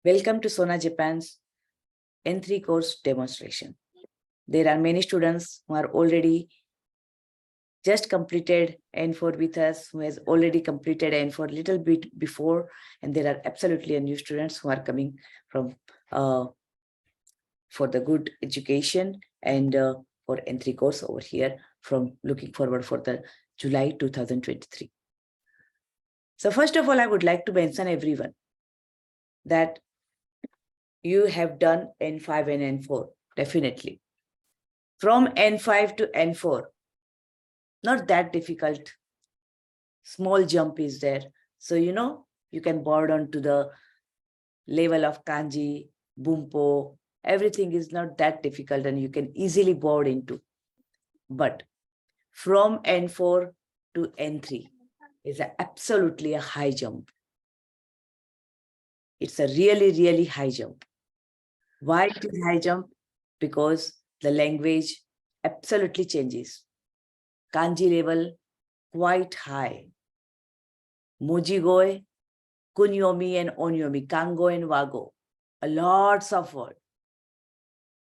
Welcome to Sona Japan's N3 course demonstration. There are many students who are already just completed N4 with us, who has already completed N4 little bit before, and there are absolutely new students who are coming from for the good education and for N3 course over here from looking forward for the July 2023. So first of all, I would like to mention everyone that you have done N5 and N4, definitely. From N5 to N4, not that difficult. Small jump is there. So, you can board on to the level of kanji, bumpo, everything is not that difficult and you can easily board into. But from N4 to N3 is absolutely a high jump. It's a really, really high jump. Why it is high jump? Because the language absolutely changes. Kanji level quite high. Mujigoe, kunyomi and onyomi, kango and wago, a lots of words.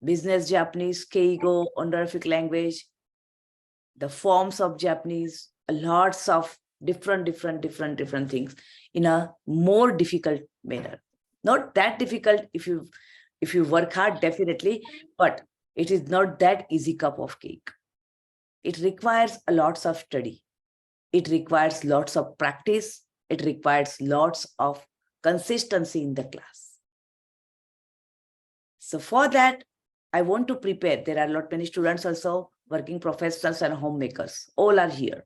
Business Japanese, keigo, honorific language, the forms of Japanese, lots of different things in a more difficult manner. Not that difficult if you work hard, definitely, but it is not that easy cup of cake. It requires a lots of study. It requires lots of practice. It requires lots of consistency in the class. So for that, I want to prepare. There are many students also, working professionals and homemakers. All are here.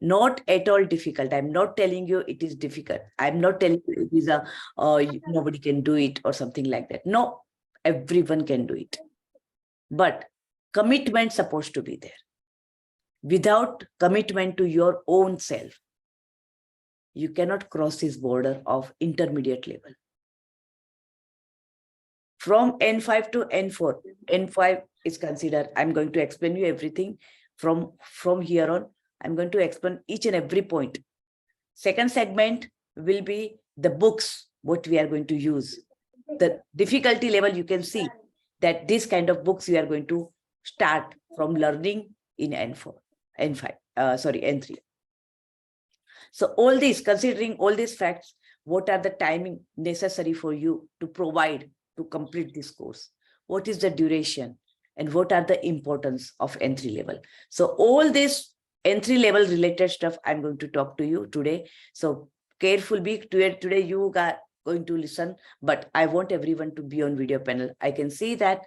Not at all difficult. I'm not telling you it is difficult. I'm not telling you it is nobody can do it or something like that. No, everyone can do it. But commitment supposed to be there. Without commitment to your own self, you cannot cross this border of intermediate level. From N5 to N4, N5 is considered, I'm going to explain you everything from here on. I'm going to explain each and every point. Second segment will be the books, what we are going to use. The difficulty level, you can see that this kind of books we are going to start from learning in N3. So all these, considering all these facts, what are the timing necessary for you to provide to complete this course? What is the duration and what are the importance of N3 level? So all this N3 level related stuff I'm going to talk to you today. So careful, be today you are going to listen, but I want everyone to be on video panel. I can see that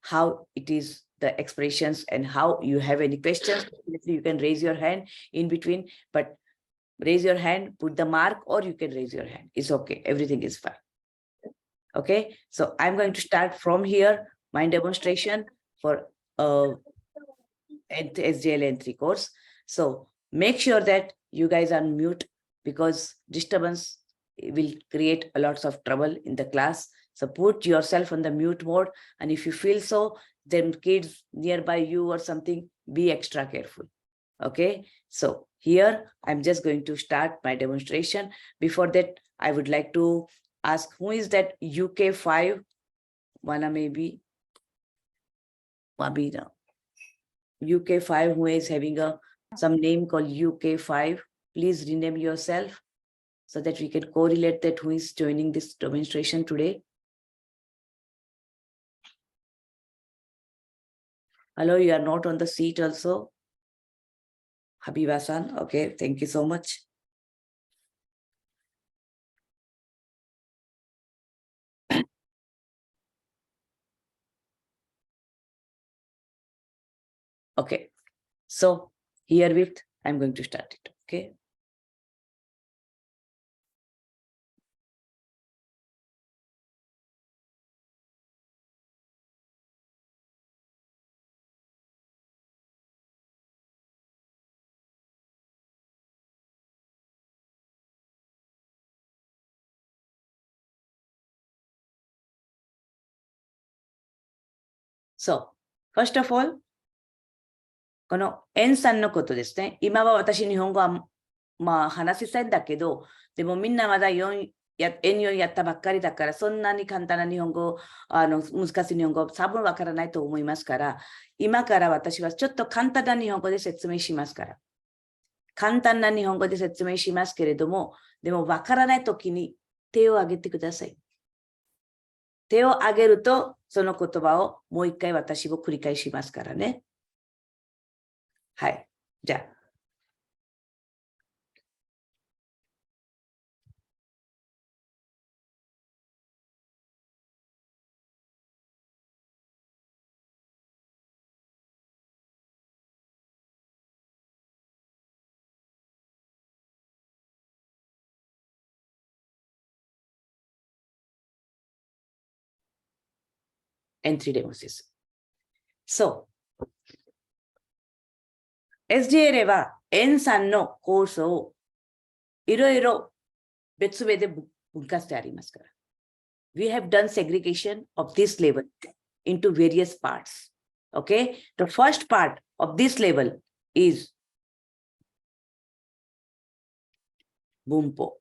how it is the expressions and how you have any questions. You can raise your hand in between, but raise your hand, put the mark, or you can raise your hand. It's okay. Everything is fine. Okay. So I'm going to start from here, my demonstration for SJL N3 course. So make sure that you guys are mute because disturbance will create a lots of trouble in the class. So put yourself on the mute mode. And if you feel so, then kids nearby you or something, be extra careful. Okay. So here I'm just going to start my demonstration. Before that, I would like to ask who is that UK5? Wanna maybe Mabina. UK5 who is having some name called UK5. Please rename yourself so that we can correlate that who is joining this demonstration today. Hello, you are not on the seat also. Habiba-san, okay, thank you so much. Okay, so herewith, I'm going to start it, okay? So, first of all, この円さんのことですね。今は私日本語はまあ話したいんだけど、でもみんなまだN4 やったばっかりだから、そんなに簡単な日本語、難しい日本語、多分わからないと思いますから、今から私はちょっと簡単な日本語で説明しますから。簡単な日本語で説明しますけれども、でもわからないときに手を挙げてください。手を挙げると、その言葉をもう一回私も繰り返しますからね。はい。じゃあ。エントリーレモンです。そう。SGL は N さんのコースをいろいろ別々で分化してありますから。We have done segregation of this level into various parts. Okay? The first part of this level is 文法。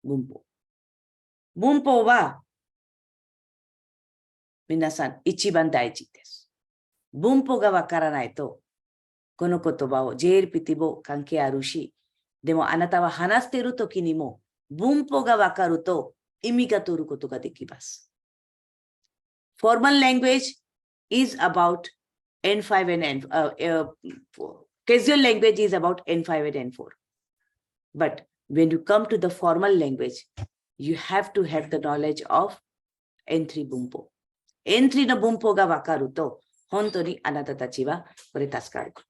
文法。文法は皆さん一番大事です。文法がわからないと、この言葉を JLPT も関係あるし、でもあなたは話しているときにも文法がわかると意味が取ることができます。Formal language is about N5 and N4. Casual language is about N5 and N4. But when you come to the formal language, you have to have the knowledge of N3 文法。N3 の文法がわかると、本当にあなたたちはこれ助かること。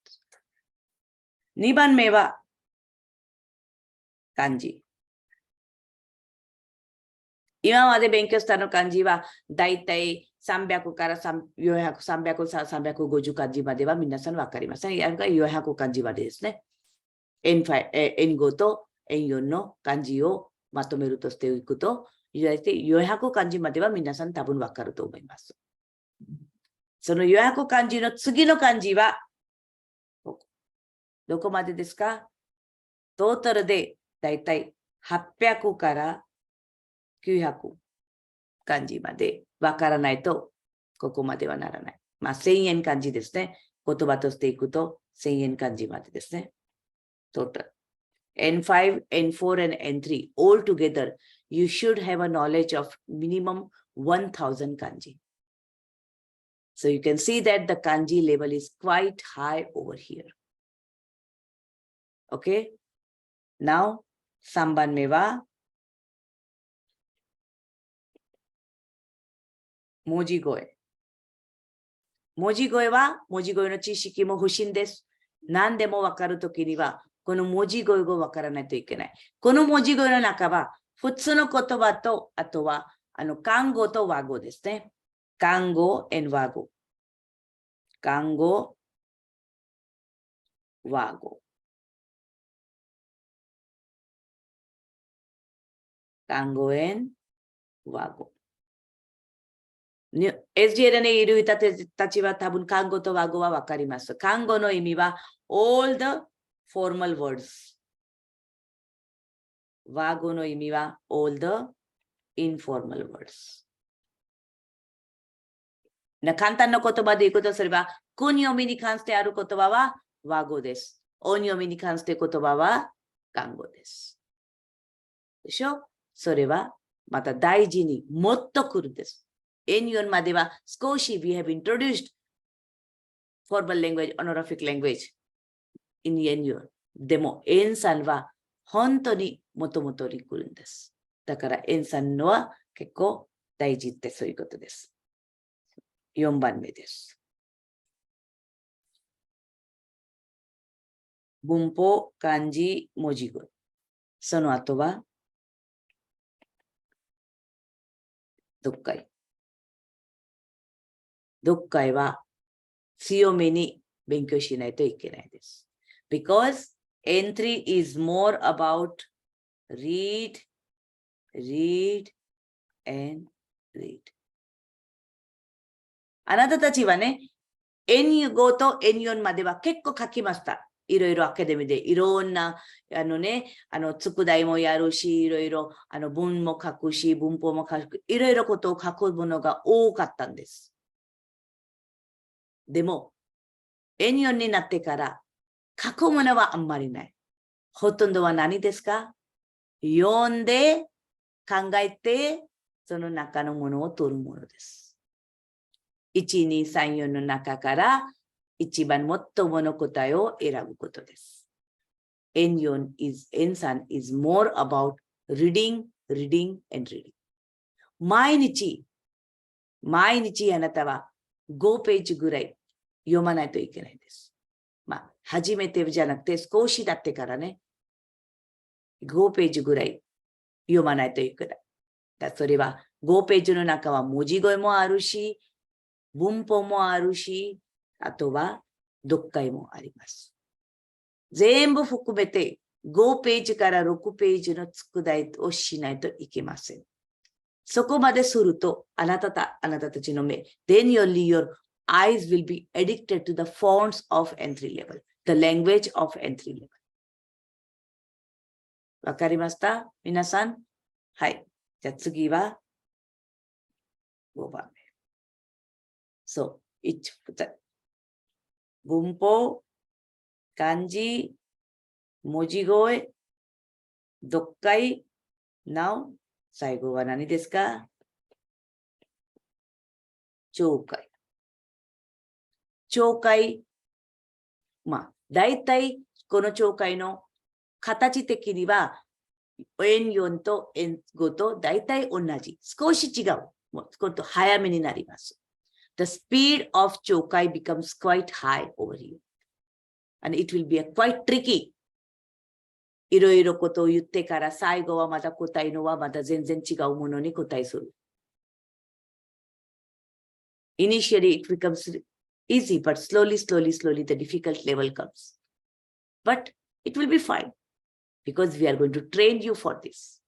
2番目は漢字。今まで勉強したの漢字は、だいたい300から400、300、350漢字までは皆さんわかりません。400漢字までですね。N5 と N4 の漢字をまとめるとしていくと、400漢字までは皆さん多分わかると思います。その400漢字の次の漢字は、どこまでですか？トータルでだいたい800から900漢字までわからないと、ここまではならない。まあ、1000円漢字ですね。言葉としていくと、1000円漢字までですね。トータル。N5, N4, and N3 all together, you should have a knowledge of minimum 1000 kanji. So you can see that the kanji level is quite high over here. Okay. Now, 3番目は文字声。文字声は文字声の知識も不審です。何でもわかるときには、この文字声がわからないといけない。この文字声の中は、普通の言葉と、あとは、漢語と和語ですね。漢語 and 和語。漢語、和語。漢語 and 和語。SGL にいる人たちは多分漢語と和語はわかります。漢語の意味は all the formal words。和語の意味は all the informal words。簡単な言葉で言うことすれば、訓読みに関してある言葉は和語です。音読みに関して言葉は漢語です。でしょ？それはまた大事にもっと来るんです。N4 までは少し we have introduced formal language, honorific language in N4。でも N3 は本当にもともと来るんです。だから N3 のは結構大事ってそういうことです。4番目です。文法、漢字、文字語。その後は読解。読解は強めに勉強しないといけないです。Because N3 is more about read, and read. あなたたちはね、N 語と N4 までは結構書きました。いろいろアカデミーでいろんな、宿題もやるし、いろいろ、文も書くし、文法も書く、いろいろことを書くものが多かったんです。でも、N4 になってから、書くものはあんまりない。ほとんどは何ですか？読んで、考えて、その中のものを取るものです。1、2、3、4の中から一番最もの答えを選ぶことです。N4 N3 is more about reading, reading and reading. 毎日あなたは5ページぐらい読まないといけないんです。まあ、初めてじゃなくて少しだってからね、5ページぐらい読まないといけない。それは5ページの中は文字声もあるし、文法もあるし、あとは読解もあります。全部含めて5ページから6ページの宿題をしないといけません。そこまですると、あなたたちの目、then your eyes will be addicted to the fonts of entry level, the language of entry level. わかりました？皆さん？はい。じゃあ次は5番目。そう、文法、漢字、文字声、読解、now、最後は何ですか？聴解。聴解。まあ、大体この聴解の形的には N4 と N5 と大体同じ。少し違う。もう少し早めになります。The speed of 聴解 becomes quite high over here. And it will be quite tricky. いろいろことを言ってから最後はまた答えのはまた全然違うものに答えする。Initially it becomes easy, but slowly the difficult level comes. But it will be fine because we are going to train you for this.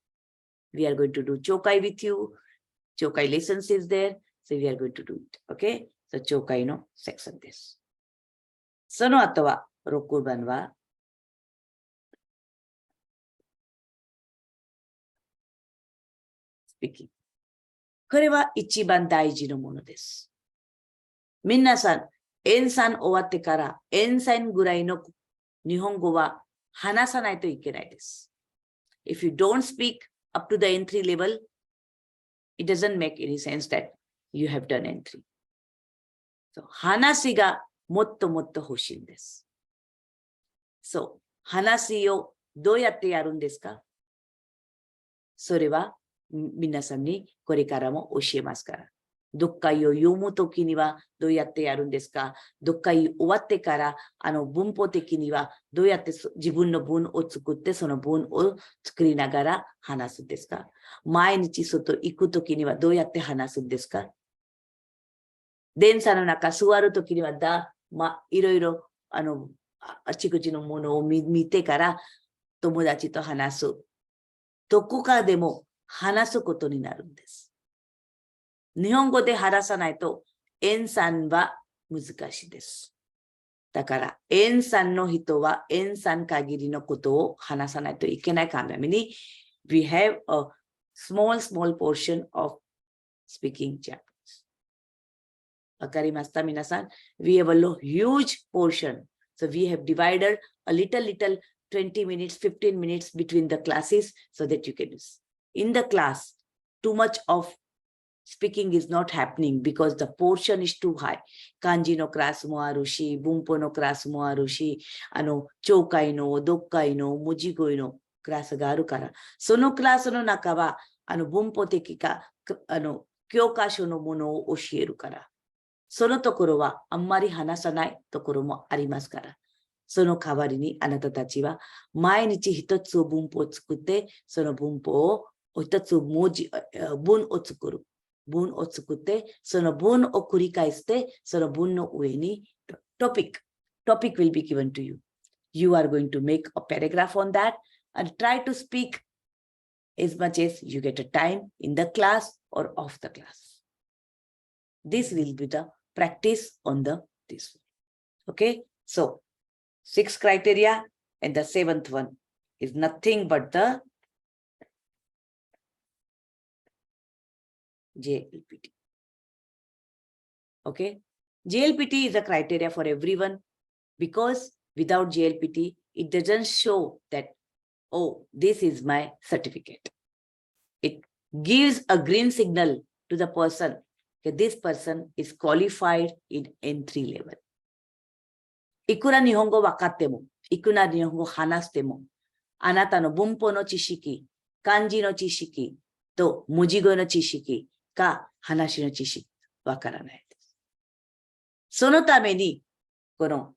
We are going to do Chokai with you. Chokai lessons is there. So we are going to do it. Okay? So Chokai no section this. その後は6番はSpeaking。これは一番大事なものです。皆さん、N3終わってから N3ぐらいの日本語は話さないといけないです。If you don't speak up to the entry level, it doesn't make any sense that you have done entry. So, 話がもっともっと欲しいんです。そう、話をどうやってやるんですか？それは皆さんにこれからも教えますから。読解を読むときにはどうやってやるんですか？読解終わってから文法的にはどうやって自分の文を作ってその文を作りながら話すんですか？毎日外行くときにはどうやって話すんですか？電車の中座るときにはいろいろあちこちのものを見てから友達と話す。どこかでも話すことになるんです。日本語で話さないと、N3は難しいです。だから、N3の人はN3限りのことを話さないといけないために、we have a small portion of speaking Japanese。わかりました皆さん？ We have a huge portion. So we have divided a little 20 minutes, 15 minutes between the classes so that you can use. In the class, too much of speaking is not happening because the portion is too high. 漢字のクラスもあるし、文法のクラスもあるし、聴解の、読解の、文字声のクラスがあるから、そのクラスの中は、文法的か、教科書のものを教えるから、そのところはあんまり話さないところもありますから、その代わりにあなたたちは毎日一つ文法を作って、その文法を一つ文を作る。文を作って、その文を繰り返して、その文の上にtopic will be given to you. You are going to make a paragraph on that and try to speak as much as you get a time in the class or off the class. This will be the practice on the this way. Okay, so 6 criteria, and the 7th one is nothing but the JLPT. Okay, JLPT is a criteria for everyone, because without JLPT, it doesn't show that, oh, this is my certificate. It gives a green signal to the person that this person is qualified in N3 level. いくら日本語分かっても、いくら日本語話しても、あなたの文法の知識、漢字の知識と文字語の知識か話の知識分からないです。そのために、この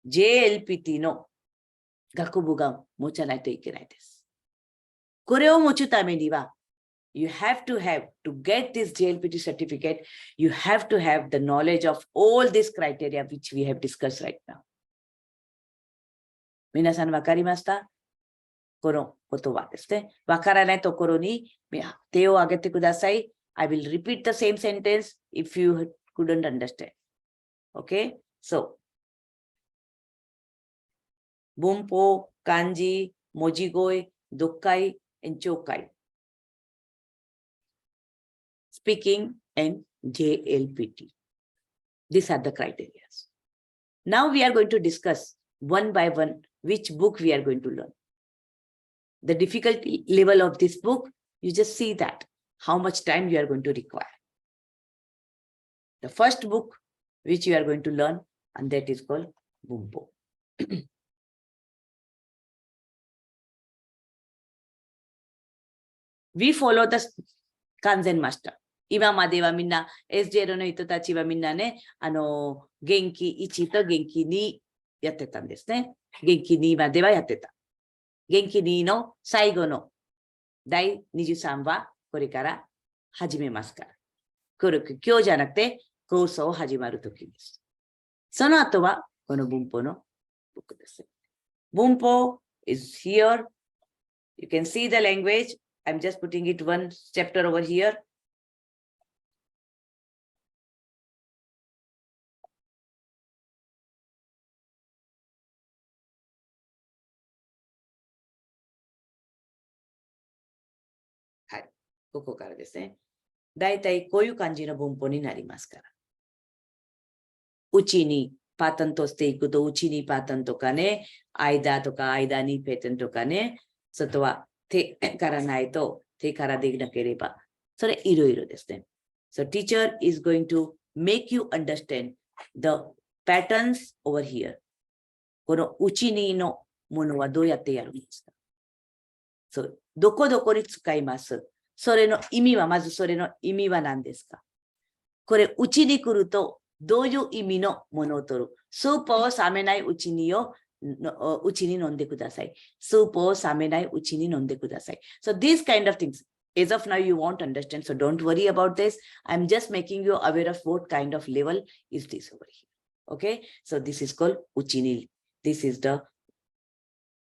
JLPT の学部が持ちないといけないです。これを持つためには、you have to get this JLPT certificate, you have to have the knowledge of all these criteria which we have discussed right now. 皆さん分かりました？この言葉ですね。分からないところに手を挙げてください。I will repeat the same sentence if you couldn't understand. Okay? So, 文法、漢字、文字語彙、読解、and 聴解。Speaking and JLPT. These are the criteria. Now we are going to discuss one by one which book we are going to learn. The difficulty level of this book, you just see that, how much time you are going to require. The first book which you are going to learn, and that is called Bumpo. We follow the Kanzen master. 今まではみんな SJL の人たちはみんなね、元気1と元気2やってたんですね。元気2まではやってた。元気2の最後の第23はこれから始めますから。今日じゃなくて、コースを始まるときです。その後はこの文法のブックです。文法 is here. You can see the language. I'm just putting it one chapter over here. Hi. ここからですね。だいたいこういう感じの文法になりますから。うちにパターンとしていくと、うちにパターンとかね、間とか間にパターンとかね、外は手からないと手からできなければ、それいろいろですね。So teacher is going to make you understand the patterns over here. このうちにのものはどうやってやるんですか？ So どこどこに使います。それの意味は、まずそれの意味は何ですか？これ、うちに来ると、どういう意味のものを取る？スープを冷めないうちにうちに飲んでください。スープを冷めないうちに飲んでください。So these kind of things, as of now you won't understand, so don't worry about this. I'm just making you aware of what kind of level is this over here. Okay, so this is called うちに。This is the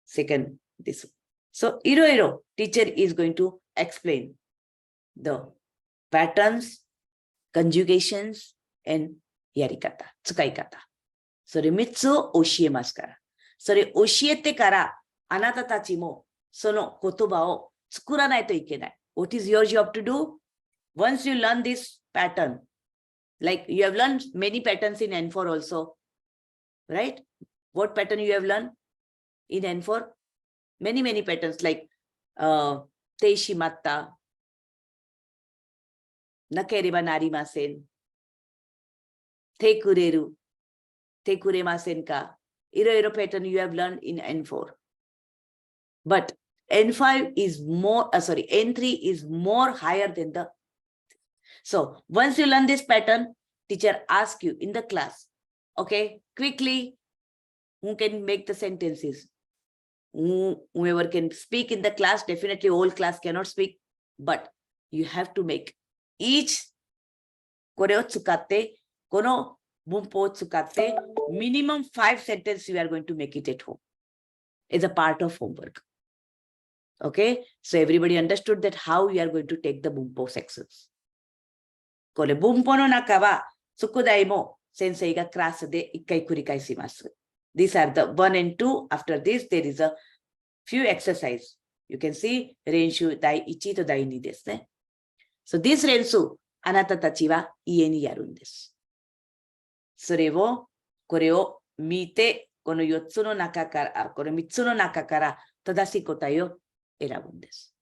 second, this. So いろいろ teacher is going to explain the patterns, conjugations, and やり方、使い方。それ3つを教えますから。それ教えてから、あなたたちもその言葉を作らないといけない。What is your job to do? Once you learn this pattern, like you have learned many patterns in N4 also, right? What pattern you have learned in N4? Many, many patterns like てしまった、なければなりません。てくれる。てくれませんか。いろいろ pattern you have learned in N4. But N5 is more, N3 is more higher than the. So once you learn this pattern, teacher asks you in the class, okay, quickly, who can make the sentences? Whoever can speak in the class, definitely all class cannot speak, but you have to make each これを使って、この文法を使って、minimum 5 sentences you are going to make it at home. It's a part of homework. Okay, so everybody understood that how you are going to take the 文法 sections. これ文法の中は、宿題も先生がクラスで一回繰り返します。These are the 1 and 2. After this, there is a few exercise. You can see 練習第1と第2ですね。So this 練習、あなたたちは家にやるんです。これを見て、この4つの中から、この3つの中から正しい答えを選ぶんです。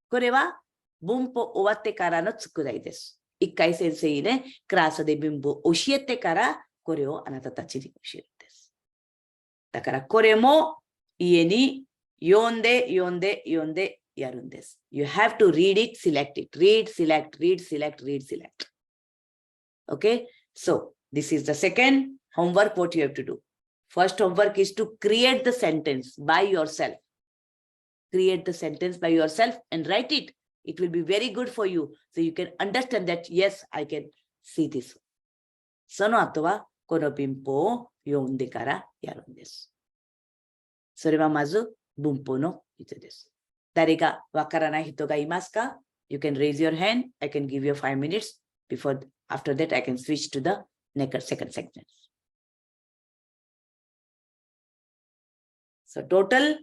これは文法終わってからの宿題です。一回先生ね、クラスで文法を教えてから、これをあなたたちに教えるんです。だからこれも家に読んでやるんです。You have to read it, select it. Read, select, read, select, read, select. Okay? So, this is the second homework what you have to do. First homework is to create the sentence by yourself. Create the sentence by yourself and write it. It will be very good for you. So you can understand that, yes, I can see this. その後は、この文法を読んでからやるんです。それはまず文法の人です。誰がわからない人がいますか？ You can raise your hand. I can give you 5 minutes. After that, I can switch to the second sentence. So total,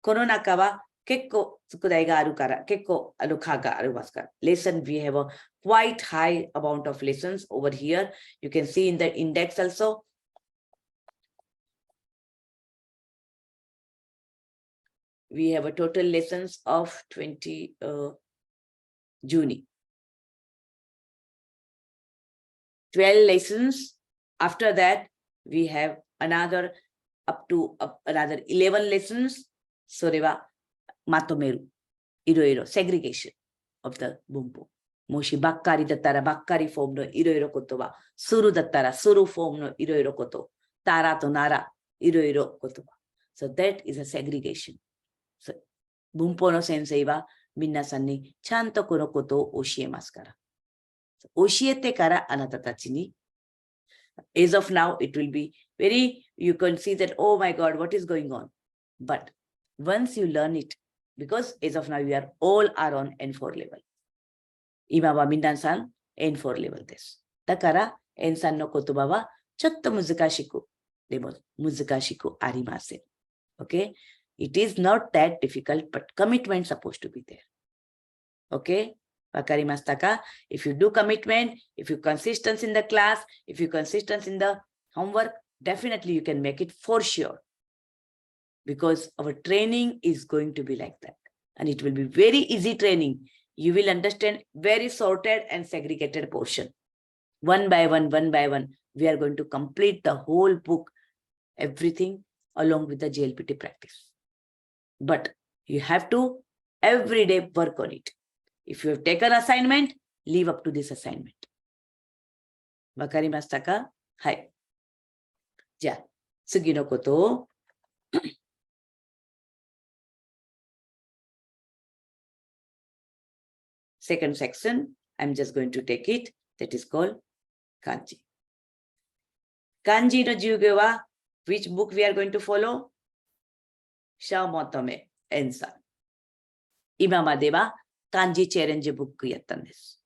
この中は結構宿題があるから、結構科がありますから。Lesson, we have a quite high amount of lessons over here. You can see in the index also. We have a total lessons of 20 June. 12 lessons. After that, we have another up to another 11 lessons. それはまとめる。いろいろ segregation of the 文法。もしばっかりだったらばっかりフォームのいろいろ言葉。するだったらするフォームのいろいろこと。たらとならいろいろ言葉。So that is a segregation. So, 文法の先生は皆さんにちゃんとこのことを教えますから。教えてからあなたたちに。As of now, it will be you can see that, oh my God, what is going on? But once you learn it, because as of now, all are on N4 level. 今は皆さん N4 レベルです。だから N3 の言葉はちょっと難しく、でも難しくありません。Okay? It is not that difficult, but commitment supposed to be there. Okay? わかりましたか？ If you do commitment, if you consistent in the class, if you consistent in the homework, definitely you can make it for sure. Because our training is going to be like that. And it will be very easy training. You will understand very sorted and segregated portion. One by one, we are going to complete the whole book, everything along with the JLPT practice. But you have to every day work on it. If you have taken assignment, live up to this assignment. わかりましたか？はい。じゃあ、次のことをsecond section, I'm just going to take it. That is called Kanji. Kanji no jugyo wa, which book we are going to follow? Shaomotome Ensan. 今までは漢字チャレンジブックやったんです。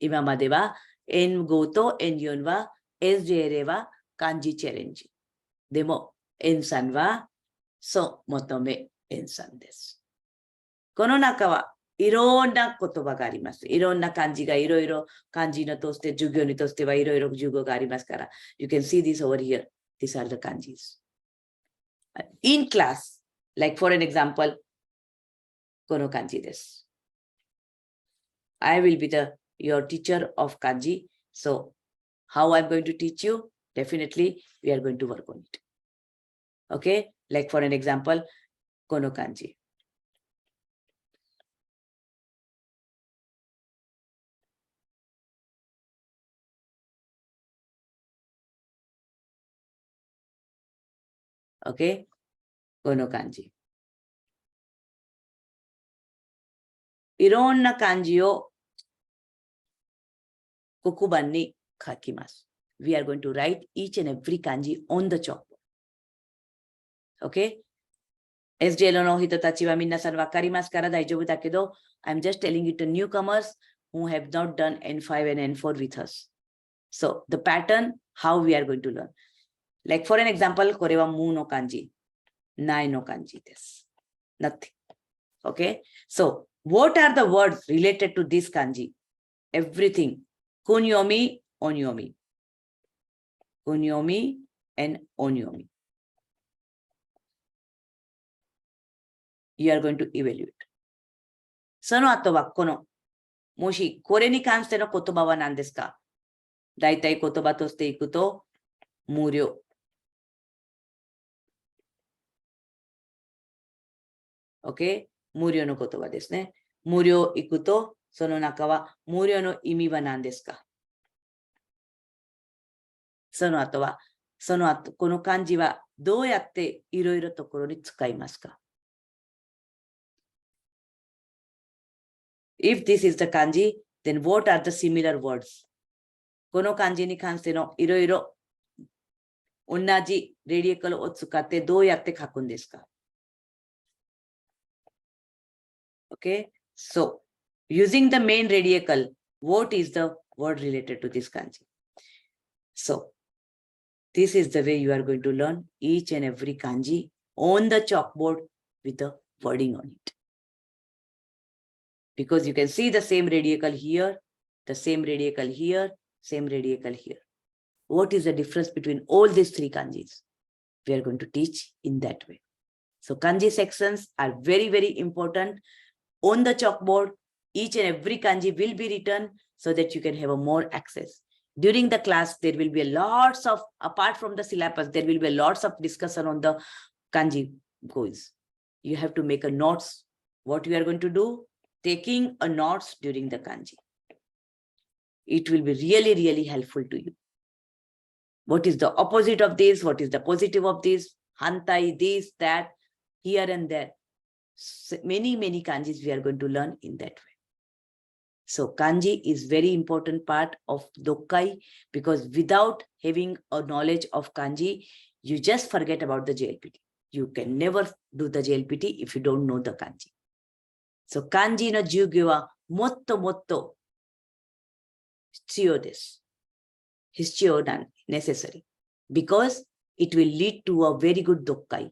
今までは N5 と N4 は SJL は漢字チャレンジ。でも N3 はそう求め N3 です。この中はいろんな言葉があります。いろんな漢字がいろいろ漢字のとして授業にとしてはいろいろ授業がありますから。You can see this over here. These are the kanjis. In class, like for an example, この漢字です。I will be your teacher of kanji. So, how I'm going to teach you? Definitely, we are going to work on it. Okay? Like for an example, この漢字。Okay? この漢字。いろんな漢字を黒板に書きます。We are going to write each and every kanji on the chalkboard. Okay? SJL の人たちは皆さんわかりますから大丈夫だけど、I'm just telling it to newcomers who have not done N5 and N4 with us. So the pattern, how we are going to learn. Like for an example, korewa mu no kanji, nai no kanji desu. Nothing. Okay. So what are the words related to this kanji? Everything. Kunyomi, onyomi. Kunyomi and onyomi. You are going to evaluate. その後はこの、もしこれに関しての言葉は何ですか？大体言葉としていくと、無料。OK? 無料の言葉ですね。無料いくと、その中は無料の意味は何ですか？その後は、この漢字はどうやっていろいろところに使いますか？ If this is the kanji, then what are the similar words? この漢字に関してのいろいろ同じレディカルを使ってどうやって書くんですか？ Okay, so using the main radical, what is the word related to this kanji? So this is the way you are going to learn each and every kanji on the chalkboard with the wording on it. Because you can see the same radical here, the same radical here, same radical here. What is the difference between all these three kanjis? We are going to teach in that way. So kanji sections are very, very important. On the chalkboard, each and every kanji will be written so that you can have a more access. During the class, there will be lots of, apart from the syllabus, there will be lots of discussion on the kanji goals. You have to make a notes. What you are going to do? Taking a notes during the kanji. It will be really, really helpful to you. What is the opposite of this? What is the positive of this? Hantai, this, that, here and there. So many kanjis we are going to learn in that way. So kanji is very important part of dokkai, because without having a knowledge of kanji, you just forget about the JLPT. You can never do the JLPT if you don't know the kanji. So kanji no jugyo wa motto motto hitsuyo desu. Hitsuyo dan necessary, because it will lead to a very good dokkai.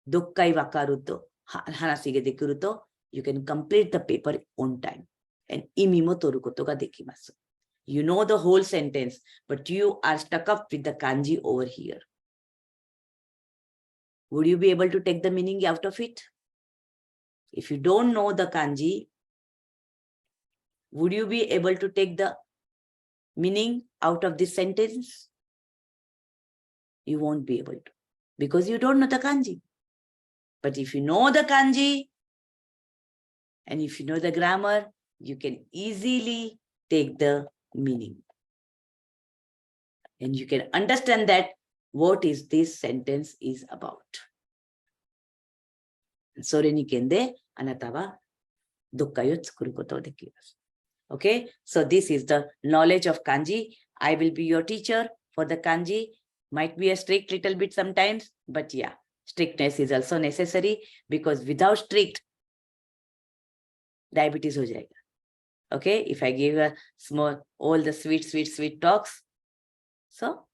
Dokkai wakaru to, hanasi ge dekuru to, you can complete the paper on time. And imi mo toru koto ga dekimasu. You know the whole sentence, but you are stuck up with the kanji over here. Would you be able to take the meaning out of it? If you don't know the kanji, would you be able to take the meaning out of this sentence? You won't be able to, because you don't know the kanji. But if you know the kanji, and if you know the grammar, you can easily take the meaning. And you can understand that what is this sentence is about. それに件であなたは読解を作ることができます。Okay, so this is the knowledge of kanji. I will be your teacher for the kanji. Might be a strict little bit sometimes, but yeah, strictness is also necessary, because without strict, diabetes ho jayega. Okay, if I give a small, all the sweet talks. So,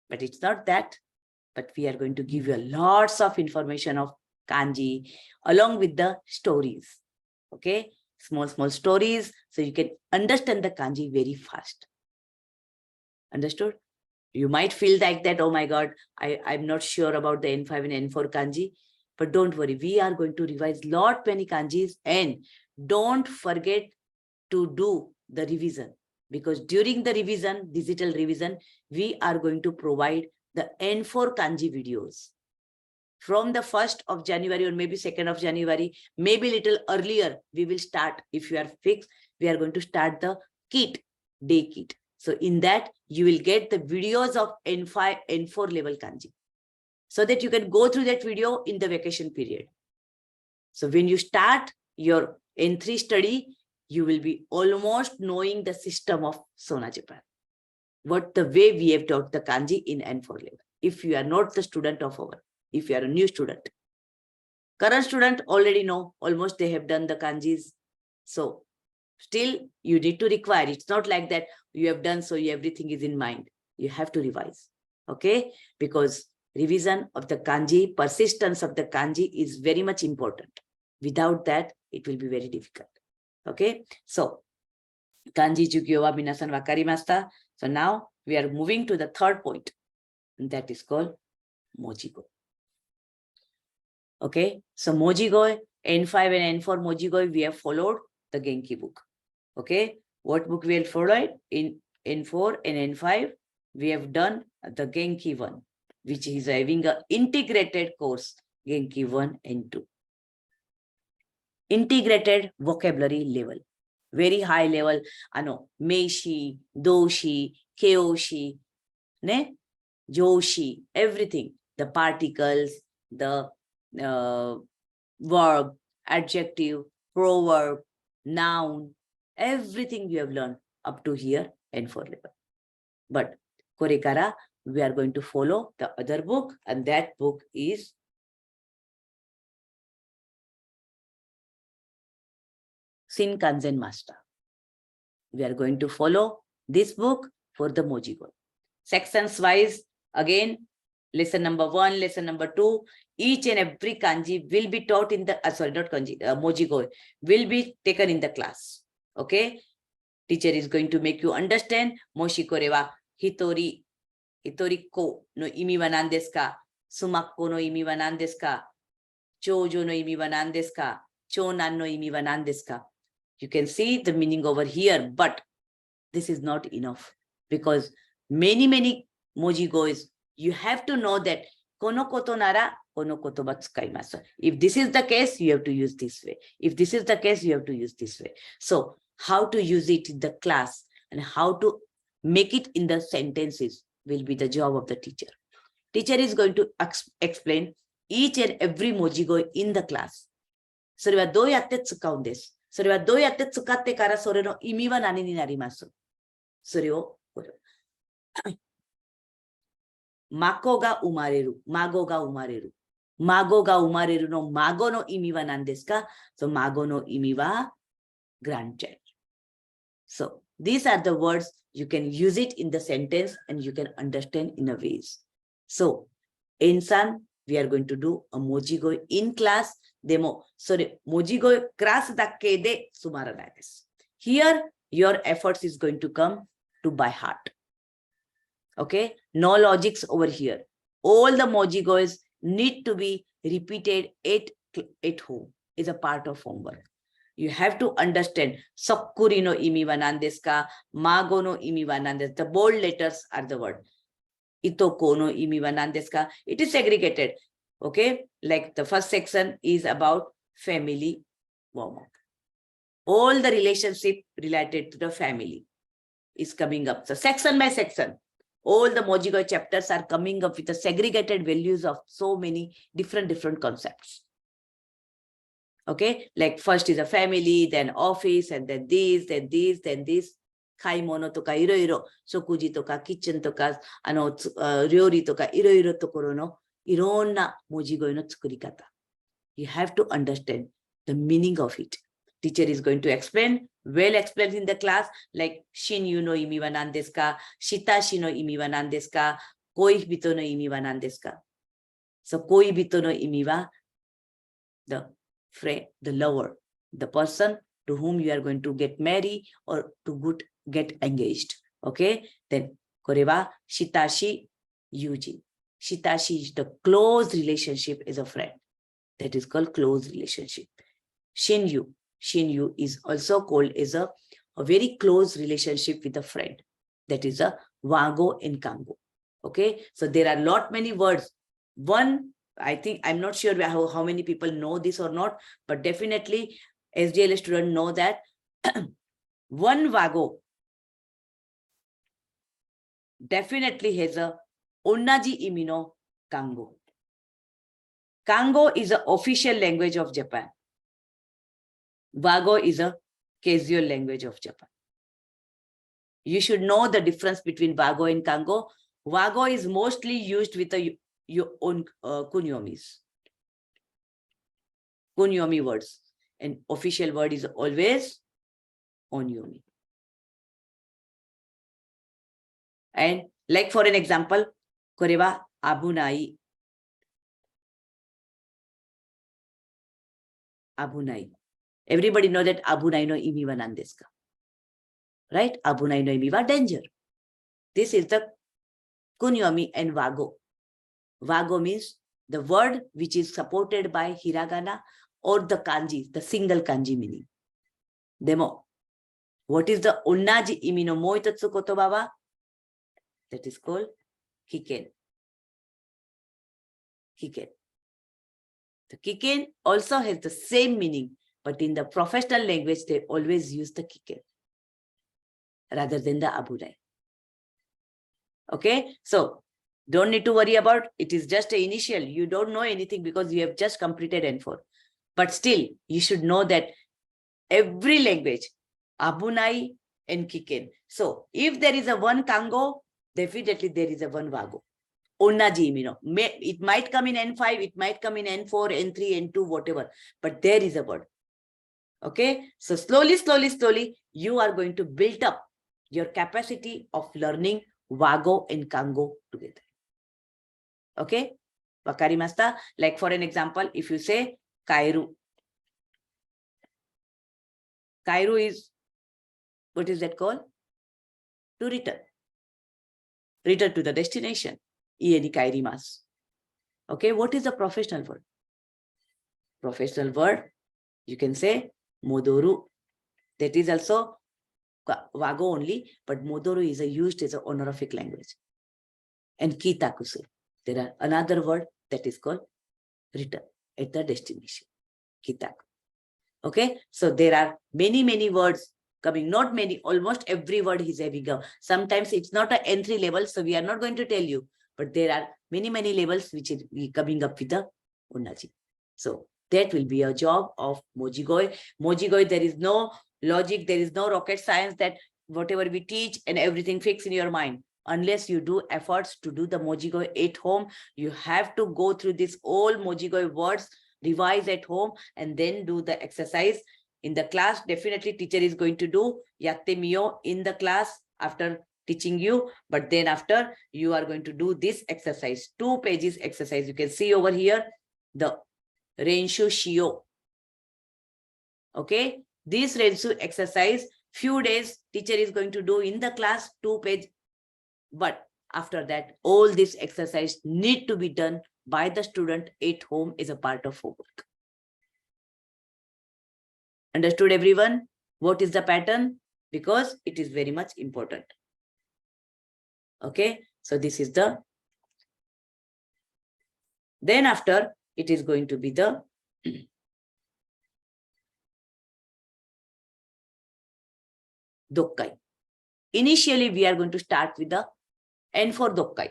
but it's not that, but we are going to give you lots of information of kanji along with the stories. Okay, small stories, so you can understand the kanji very fast. Understood? You might feel like that, oh my God, I'm not sure about the N5 and N4 kanji, but don't worry, we are going to revise many kanjis, and don't forget to do the revision, because during the revision, digital revision, we are going to provide the N4 kanji videos. From the 1st of January or maybe 2nd of January, maybe little earlier, we will start. If you are fixed, we are going to start the kit, day kit. So in that, you will get the videos of N5, N4 level kanji, so that you can go through that video in the vacation period. So when you start your N3 study, you will be almost knowing the system of Sona Japan. What the way we have taught the kanji in N4 level. If you are not the student of our, if you are a new student. Current student already know, almost they have done the kanjis. So Still, you need to require. It's not like that you have done so everything is in mind. You have to revise. Okay? Because revision of the kanji, persistence of the kanji is very much important. Without that, it will be very difficult. Okay? So, kanji jugyo wa minasan wakarimashita. So now we are moving to the third point. And that is called mojigoi. Okay? So mojigoi, N5 and N4 mojigoi, we have followed the Genki book. Okay, what book we have followed in N4 and N5? We have done the Genki 1, which is having an integrated course, Genki 1 and 2. Integrated vocabulary level, very high level. Ano, meishi, doshi, keoshi, ne, joshi, everything. The particles, the verb, adjective, proverb, noun, everything you have learned up to here N4 level. But Korekara, we are going to follow the other book, and that book is Shinkansen Master. We are going to follow this book for the mojigoi. Sections wise, again, lesson number 1, lesson number 2, each and every kanji will be taught in the, sorry, not kanji, mojigoi, will be taken in the class. Okay, teacher is going to make you understand. Moshikore wa hitori, hitoriko no imi wa nan desu ka? Sumakko no imi wa nan desu ka? Choujo no imi wa nan desu ka? Chounan no imi wa nan desu ka? You can see the meaning over here, but this is not enough, because many mojigois, you have to know that kono koto nara kono kotoba tsukaimasu. If this is the case, you have to use this way. If this is the case, you have to use this way. So how to use it in the class and how to make it in the sentences will be the job of the teacher. Teacher is going to explain each and every mojigoi in the class. それはどうやって使うんです。それはどうやって使ってからそれの意味は何になります。それを、孫が生まれる。孫が生まれる。孫が生まれるの孫の意味は何ですか。So, 孫の意味は grandchild. So, these are the words you can use it in the sentence and you can understand in a ways. So, in San, we are going to do a mojigoi in class. Demo. Sorry, mojigoi class dakke de sumaranai desu. Here, your efforts is going to come to by heart. Okay, no logics over here. All the mojigois need to be repeated at home. Is a part of homework. You have to understand Sakkuri no imi wa nan desu ka, mago no imi wa nan desu. The bold letters are the word. Itoko no imi wa nan desu ka. It is segregated. Okay, like the first section is about family warm-up. All the relationship related to the family is coming up. So section by section, all the mojigoi chapters are coming up with the segregated values of so many different concepts. Okay, like first is a family, then office, and then this, then this, then this. Kaimono toka iroiro, shokuji toka, kitchen toka, ryori toka, iroiro tokoro no, ironna mojigoi no tsukurikata. You have to understand the meaning of it. Teacher is going to explain, well explained in the class, like Shinyu no imi wa nan desu ka, Shitashi no imi wa nan desu ka, Koibito no imi wa nan desu ka. So Koibito no imi wa the friend, the lover, the person to whom you are going to get married or to get engaged. Okay, then kore wa Shitashi yuji. Shitashi is the close relationship as a friend. That is called close relationship. Shinyu is also called as a very close relationship with a friend. That is a wago and kango. Okay, so there are many words. One, I think, I'm not sure how many people know this or not, but definitely SDLS students know that one wago definitely has a onnaji imi no kango. Kango is the official language of Japan. Wago is a casual language of Japan. You should know the difference between Wago and Kango. Wago is mostly used with your own kunyomis. Kunyomi words. And official word is always onyomi. And like for an example, koreba abunai. Abunai. Everybody know that abunai no imi wa nan desu ka? Right? Abunai no imi wa danger. This is the kunyomi and wago. Wago means the word which is supported by hiragana or the kanji, the single kanji meaning. Demo. What is the onnaji imi no mo itatsu kotoba wa? That is called kiken. Kiken. The kiken also has the same meaning, but in the professional language, they always use the kiken rather than the abunai. Okay, so don't need to worry about it. Is just an initial. You don't know anything because you have just completed N4. But still, you should know that every language, abunai and kiken. So if there is a one kango, definitely there is a one wago. Onnaji, it might come in N5, it might come in N4, N3, N2, whatever, but there is a word. Okay, so slowly, you are going to build up your capacity of learning wago and kango together. Okay, wakarimashita? Like for an example, if you say kairu. Kairu is, what is that called? To return. Return to the destination. Ieni kairimasu. Okay, what is the professional word? Professional word, you can say modoru. That is also wago only, but modoru is used as an honorific language. And kitakusu. There are another word that is called return at the destination. Kitaku. Okay, so there are many words coming, not many, almost every word is having a, sometimes it's not an N3 level, so we are not going to tell you, but there are many levels which is coming up with the onnaji. So that will be a job of Mojigoi. Mojigoi, there is no logic, there is no rocket science that whatever we teach and everything fixed in your mind. Unless you do efforts to do the Mojigoi at home, you have to go through this all Mojigoi words, revise at home, and then do the exercise. In the class, definitely teacher is going to do yatte mio in the class after teaching you, but then after you are going to do this exercise, 2 pages exercise. You can see over here, the Renshu Shio. Okay, this Renshu exercise, few days teacher is going to do in the class, 2 page, but after that, all this exercise need to be done by the student at home as a part of homework. Understood everyone? What is the pattern? Because it is very much important. Okay, so this is the, then after it is going to be the Dokkai. Initially, we are going to start with the N4 Dokkai.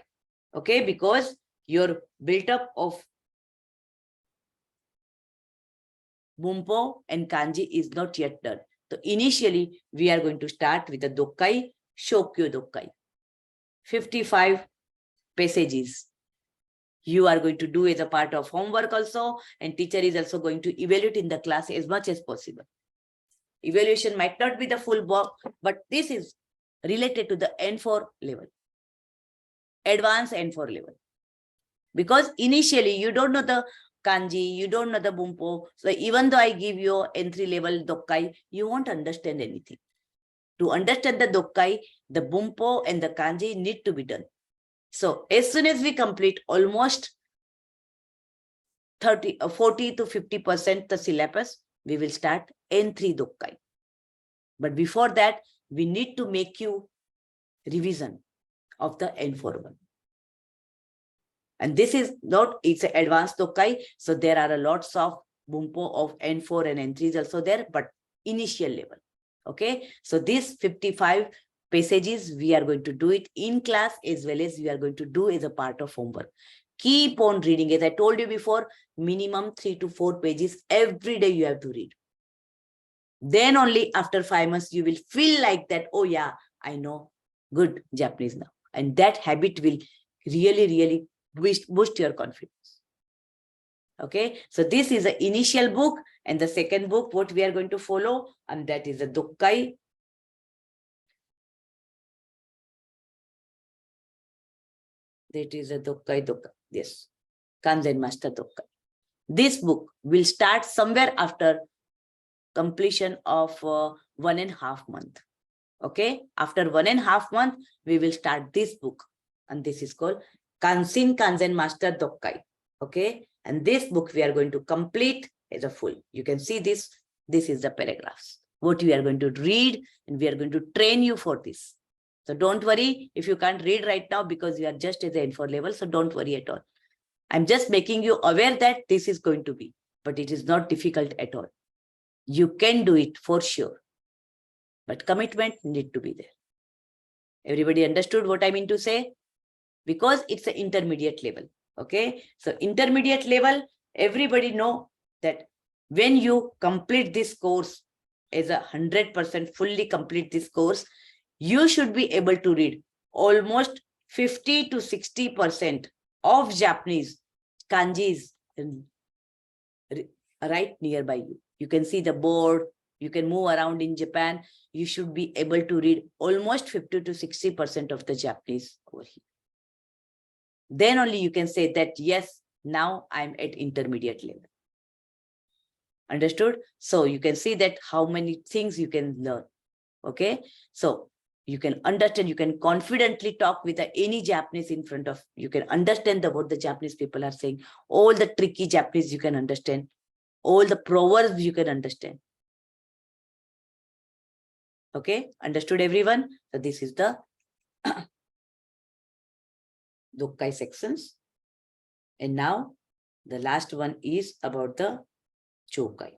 Okay, because your build-up of Bumpo and Kanji is not yet done. So initially, we are going to start with the Dokkai, Shokyo Dokkai. 55 passages. You are going to do as a part of homework also, and teacher is also going to evaluate in the class as much as possible. Evaluation might not be the full book, but this is related to the N4 level, advanced N4 level. Because initially you don't know the kanji, you don't know the bumpo. So even though I give you N3 level dokkai, you won't understand anything. To understand the dokkai, the bumpo and the kanji need to be done. So as soon as we complete almost 40 to 50% the syllabus, we will start N3 dokkai. But before that, we need to make you revision of the N4 one. And this is not, it's an advanced dokkai. So there are a lots of bumpo of N4 and N3 is also there, but initial level. Okay. So these 55 passages, we are going to do it in class as well as we are going to do as a part of homework. Keep on reading. As I told you before, minimum 3 to 4 pages every day you have to read. Then only after 5 months, you will feel like that, oh yeah, I know good Japanese now. And that habit will really boost your confidence. Okay, so this is the initial book, and the second book, what we are going to follow, and that is the Dokkai That is a Dokkai Dokkai. Yes. Kanzen Master Dokkai. This book will start somewhere after completion of 1.5 months. Okay. After 1.5 months, we will start this book. And this is called Kanzen Master Dokkai. Okay. And this book we are going to complete as a full. You can see this. This is the paragraphs. What we are going to read, and we are going to train you for this. So don't worry if you can't read right now because you are just at the N4 level. So don't worry at all. I'm just making you aware that this is going to be, but it is not difficult at all. You can do it for sure. But commitment need to be there. Everybody understood what I mean to say? Because it's an intermediate level. Okay. So intermediate level, everybody know that when you complete this course as 100% fully complete this course, you should be able to read almost 50 to 60% of Japanese kanjis right nearby you. You can see the board. You can move around in Japan. You should be able to read almost 50 to 60% of the Japanese over here. Then only you can say that, yes, now I'm at intermediate level. Understood? So you can see that how many things you can learn. Okay. So you can understand, you can confidently talk with any Japanese in front of, you can understand what the Japanese people are saying. All the tricky Japanese you can understand. All the proverbs you can understand. Okay. Understood everyone? So this is the Dokkai sections. And now the last one is about the Chokai.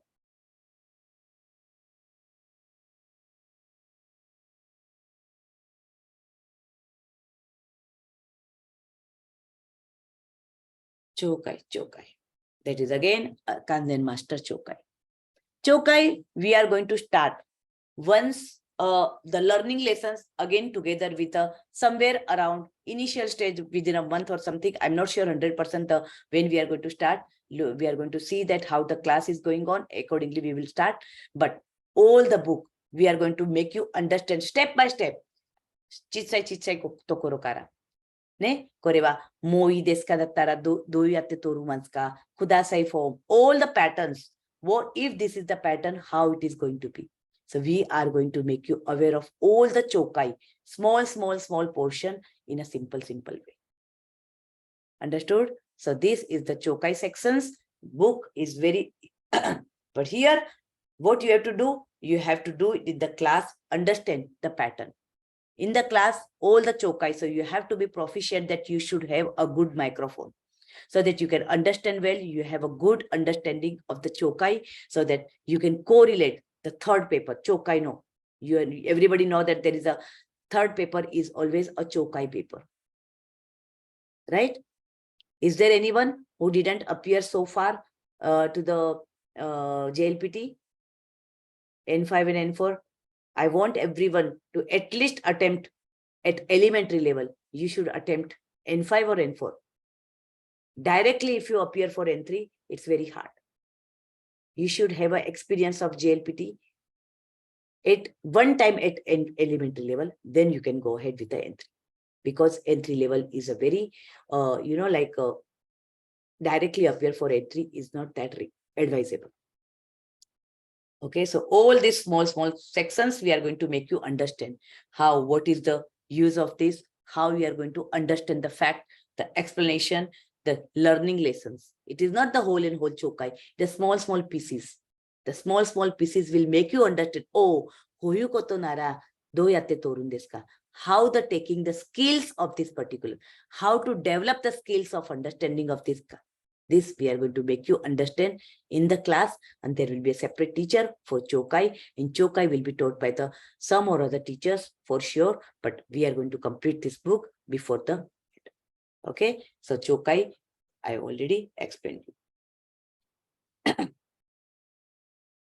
Chokai. That is again Kanzen Master Chokai. Chokai, we are going to start once the learning lessons again together with somewhere around initial stage within a month or something. I'm not sure 100% when we are going to start. We are going to see that how the class is going on. Accordingly, we will start. But all the book, we are going to make you understand step by step. Chitsai tokoro kara. ね、これはもういいですかだったらどうやって取りますかください form, all the patterns. What if this is the pattern, how it is going to be? So we are going to make you aware of all the chokai, small portion in a simple way. Understood? So this is the chokai sections. Book is very, but here what you have to do, you have to do it in the class, understand the pattern. In the class, all the chokai, so you have to be proficient that you should have a good microphone so that you can understand well, you have a good understanding of the chokai so that you can correlate the third paper, chokai no. Everybody know that there is a third paper is always a chokai paper. Right? Is there anyone who didn't appear so far to the JLPT, N5 and N4? I want everyone to at least attempt at elementary level. You should attempt N5 or N4. Directly, if you appear for N3, it's very hard. You should have an experience of JLPT at one time at elementary level, then you can go ahead with the N3. Because N3 level is a very, directly appear for N3 is not that advisable. Okay, so all these small sections, we are going to make you understand what is the use of this, how we are going to understand the fact, the explanation, the learning lessons. It is not the whole and whole chokai, the small pieces. The small pieces will make you understand, oh, hoyu koto nara, do yatte torun desu ka? How the taking the skills of this particular, how to develop the skills of understanding of this. This we are going to make you understand in the class, and there will be a separate teacher for chokai. And chokai will be taught by some or other teachers for sure, but we are going to complete this book before the, okay? So chokai, I already explained you.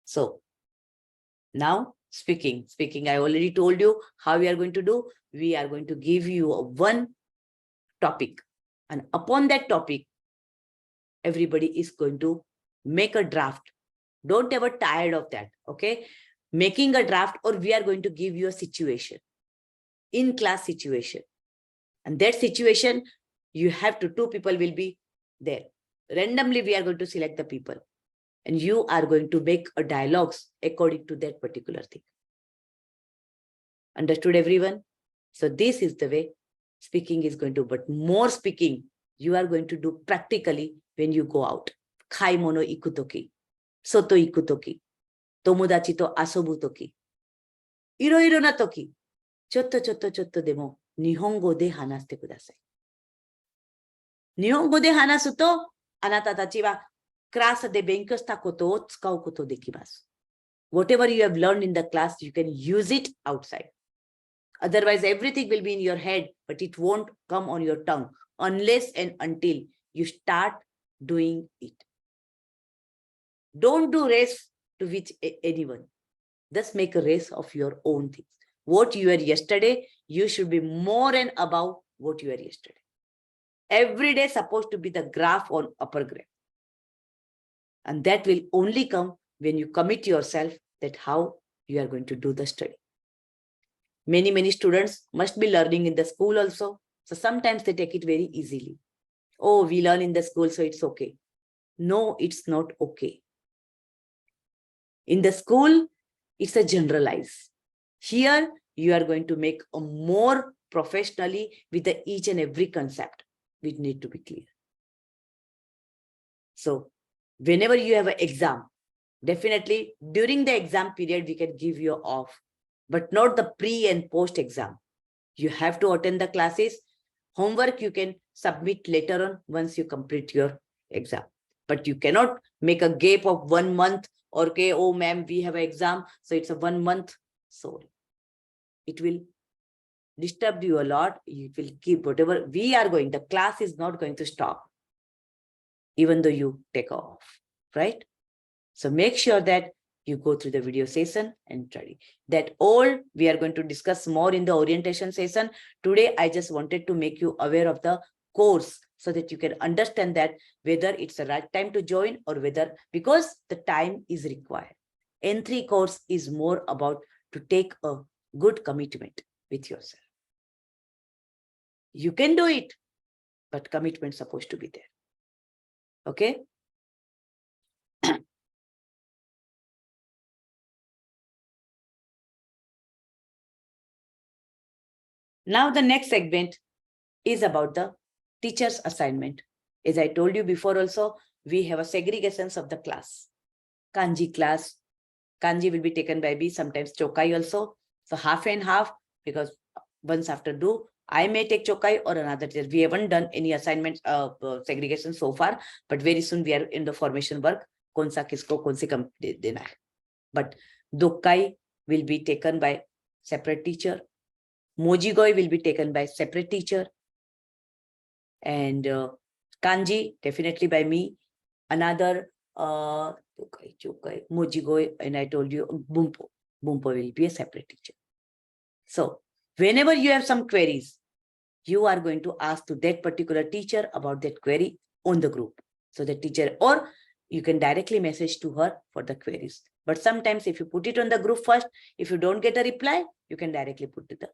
So now speaking, I already told you how we are going to do. We are going to give you one topic, and upon that topic, everybody is going to make a draft. Don't ever tired of that, okay? Making a draft, or we are going to give you a situation, in class situation. And that situation, you have to, two people will be there. Randomly, we are going to select the people. And you are going to make a dialogues according to that particular thing. Understood, everyone? So this is the way speaking is going to, but more speaking, you are going to do practically when you go out. Kai mono ikutoki, soto ikutoki, tomodachi to asobu toki, iroiro na toki, chotto chotto chotto demo, nihongo de hanashite kudasai. Nihongo de hanasu to, anata tachi wa class de benkyou shita koto o tsukau koto dekimasu. Whatever you have learned in the class, you can use it outside. Otherwise, everything will be in your head, but it won't come on your tongue unless and until you start doing it. Don't do race to which anyone. Just make a race of your own things. What you were yesterday, you should be more and above what you were yesterday. Every day supposed to be the graph on upper graph. And that will only come when you commit yourself that how you are going to do the study. Many students must be learning in the school also. So sometimes they take it very easily. Oh, we learn in the school, so it's okay. No, it's not okay. In the school, it's a generalize. Here, you are going to make a more professionally with the each and every concept, which need to be clear. So whenever you have an exam, definitely during the exam period, we can give you off, but not the pre and post exam. You have to attend the classes. Homework you can submit later on once you complete your exam. But you cannot make a gap of 1 month or, okay, oh ma'am, we have an exam, so it's a 1 month. So it will disturb you a lot. It will keep whatever we are going. The class is not going to stop, even though you take off, right? So make sure that you go through the video session and study. That all we are going to discuss more in the orientation session. Today, I just wanted to make you aware of the course so that you can understand that whether it's the right time to join or whether, because the time is required. N3 course is more about to take a good commitment with yourself. You can do it, but commitment is supposed to be there. Okay? Now the next segment is about the teacher's assignment. As I told you before also, we have a segregations of the class. Kanji class, Kanji will be taken by me, sometimes Chokai also. So half and half, because once after do, I may take Chokai or another teacher. We haven't done any assignment segregation so far, but very soon we are in the formation work. Konsa kisko konsi kam dena hai. But Dokkai will be taken by separate teacher. Mojigoi will be taken by separate teacher. And Kanji, definitely by me. Another Chokai, Mojigoi, and I told you Bumpo. Bumpo will be a separate teacher. So whenever you have some queries, you are going to ask to that particular teacher about that query on the group. So the teacher, or you can directly message to her for the queries. But sometimes if you put it on the group first, if you don't get a reply, you can directly put to the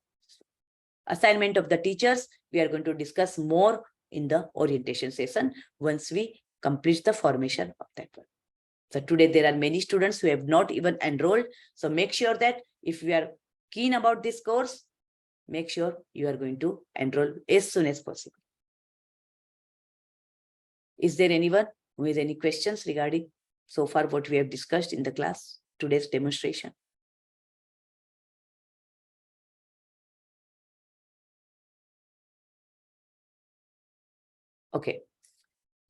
assignment of the teachers. We are going to discuss more in the orientation session once we complete the formation of that one. So today there are many students who have not even enrolled. So make sure that if you are keen about this course, make sure you are going to enroll as soon as possible. Is there anyone who has any questions regarding so far what we have discussed in the class, today's demonstration? Okay.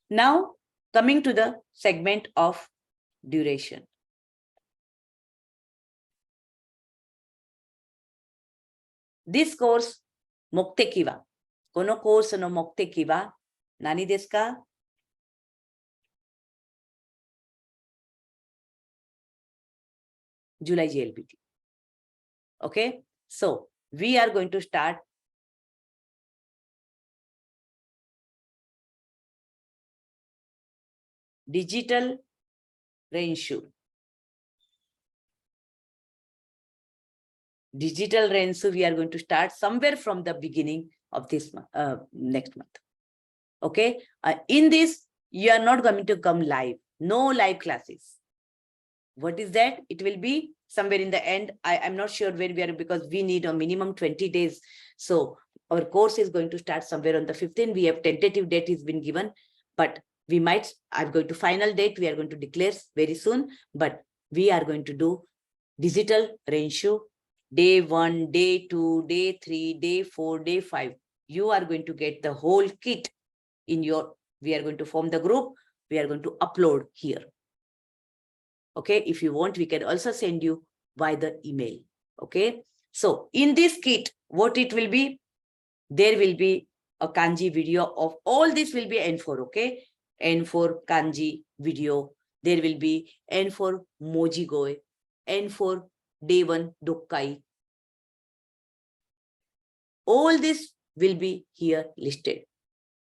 Now coming to the segment of duration. This course, Mokte wa. Kono course no Mokte wa nani desu ka? July GLBT. Okay. So we are going to start digital Renshu. Digital Rensu, we are going to start somewhere from the beginning of this month, next month. Okay. In this, you are not going to come live. No live classes. What is that? It will be somewhere in the end. I'm not sure where we are because we need a minimum 20 days. So our course is going to start somewhere on the 15th. We have tentative date has been given, but we might, I'm going to final date. We are going to declare very soon, but we are going to do digital ratio day 1, day 2, day 3, day 4, day 5. You are going to get the whole kit in your, we are going to form the group. We are going to upload here. Okay, if you want, we can also send you by the email. Okay, so in this kit, what it will be, there will be a kanji video of all this will be N4. Okay, N4 kanji video. There will be N4 moji goe, N4 day 1 dokkai. All this will be here listed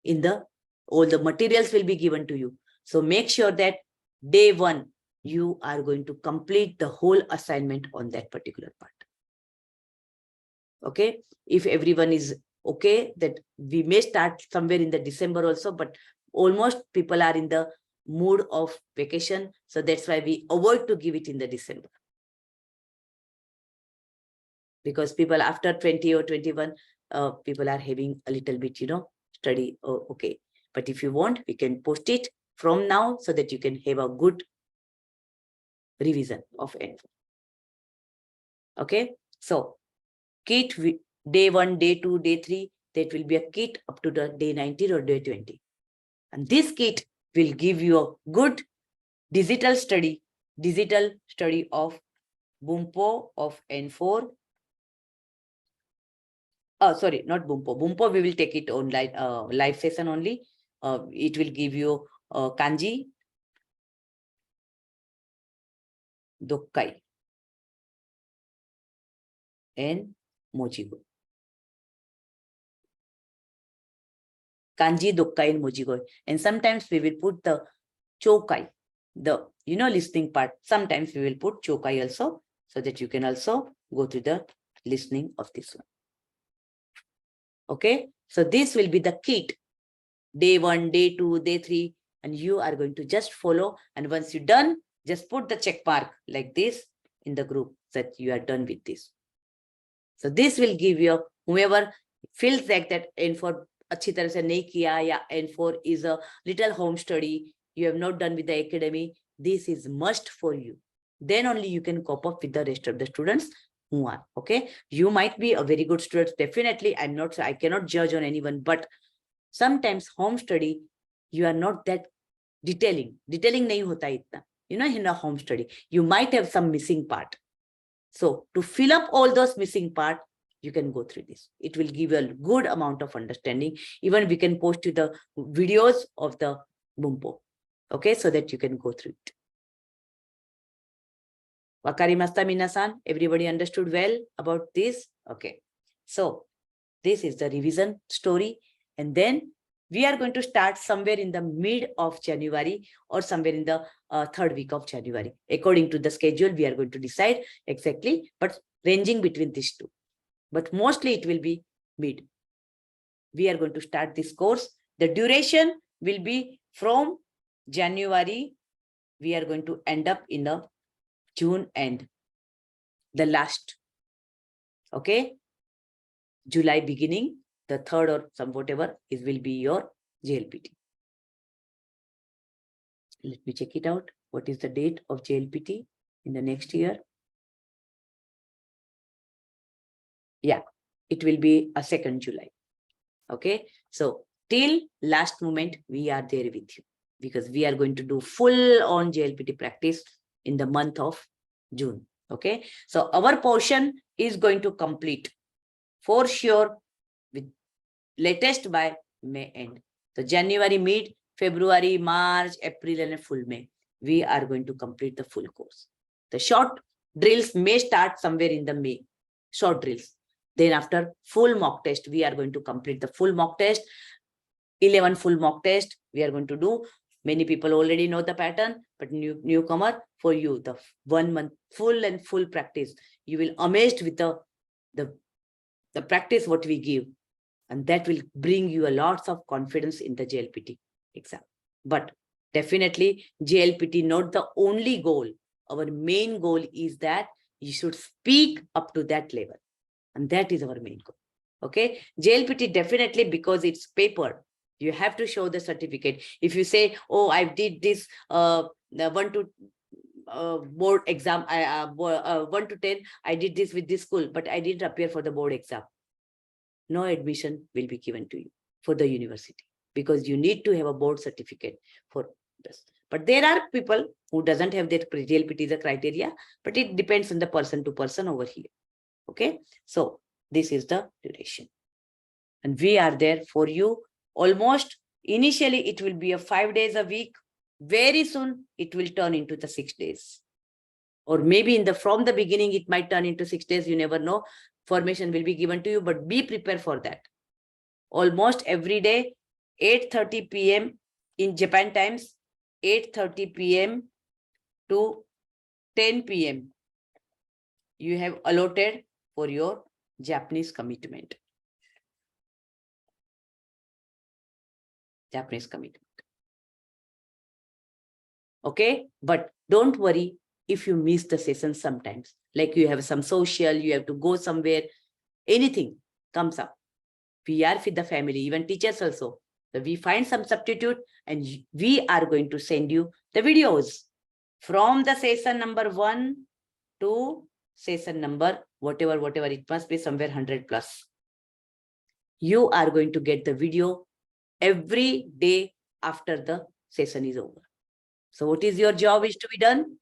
in the, all the materials will be given to you. So make sure that day 1, you are going to complete the whole assignment on that particular part. Okay, if everyone is okay, that we may start somewhere in the December also, but almost people are in the mood of vacation. So that's why we avoid to give it in the December. Because people after 20 or 21, people are having a little bit, study. Oh, okay. But if you want, we can post it from now so that you can have a good revision of N4. Okay, so kit day 1, day 2, day 3, that will be a kit up to the day 19 or day 20. And this kit will give you a good digital study of Bumpo of N4. Sorry, not Bumpo. Bumpo, we will take it online, live session only. It will give you kanji, dokkai, and mojigo. Kanji, dokkai, and mojigo. And sometimes we will put the chokai, the listening part. Sometimes we will put chokai also, so that you can also go to the listening of this one. Okay, so this will be the kit, day 1, day 2, day 3, and you are going to just follow. And once you're done, just put the check mark like this in the group that you are done with this. So this will give you, whoever feels like that N4 अच्छी तरह से नहीं किया, या N4 is a little home study, you have not done with the academy, this is must for you. Then only you can cope up with the rest of the students who are. Okay, you might be a very good student, definitely. I cannot judge on anyone, but sometimes home study, you are not that detailing nahi hota itna, in a home study you might have some missing part. So to fill up all those missing part, you can go through this. It will give you a good amount of understanding. Even we can post you the videos of the Bumpo, okay, so that you can go through it. Wakarimashita minasan? Everybody understood well about this? Okay, so this is the revision story. And then we are going to start somewhere in the mid of January or somewhere in the 3rd week of January. According to the schedule, we are going to decide exactly, but ranging between these two. But mostly it will be mid. We are going to start this course. The duration will be from January. We are going to end up in the June end, the last. Okay, July beginning, the 3rd or some whatever, it will be your JLPT. Let me check it out. What is the date of JLPT in the next year? Yeah, it will be a 2nd July. Okay, so till last moment, we are there with you, because we are going to do full on JLPT practice in the month of June. Okay, so our portion is going to complete for sure with latest by May end. So January mid, February, March, April, and a full May, we are going to complete the full course. The short drills may start somewhere in the May, short drills. Then after full mock test, we are going to complete the full mock test, 11 full mock test we are going to do. Many people already know the pattern, but newcomer, for you, the 1 month full practice, you will amazed with the practice what we give. And that will bring you a lots of confidence in the JLPT exam. But definitely JLPT not the only goal. Our main goal is that you should speak up to that level. And that is our main goal. Okay. JLPT definitely, because it's paper, you have to show the certificate. If you say, oh, I did this the 1 to board exam, 1 to 10, I did this with this school, but I didn't appear for the board exam. No admission will be given to you for the university, because you need to have a board certificate for this. But there are people who doesn't have that JLPT is a criteria, but it depends on the person to person over here. Okay, so this is the duration. And we are there for you. Almost initially, it will be a 5 days a week. Very soon, it will turn into the 6 days. Or maybe from the beginning, it might turn into 6 days. You never know. Formation will be given to you, but be prepared for that. Almost every day, 8:30 p.m. in Japan times, 8:30 p.m. to 10 p.m. you have allotted for your Japanese commitment. Japanese commitment. Okay, but don't worry if you miss the session sometimes. Like you have some social, you have to go somewhere, anything comes up. We are with the family, even teachers also. So we find some substitute and we are going to send you the videos from the session number 1 to session number whatever, it must be somewhere 100 plus. You are going to get the video every day after the session is over. So what is your job is to be done?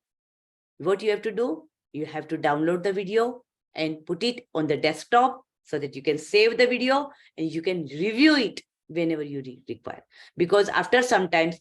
What you have to do? You have to download the video and put it on the desktop so that you can save the video and you can review it whenever you require. Because after sometimes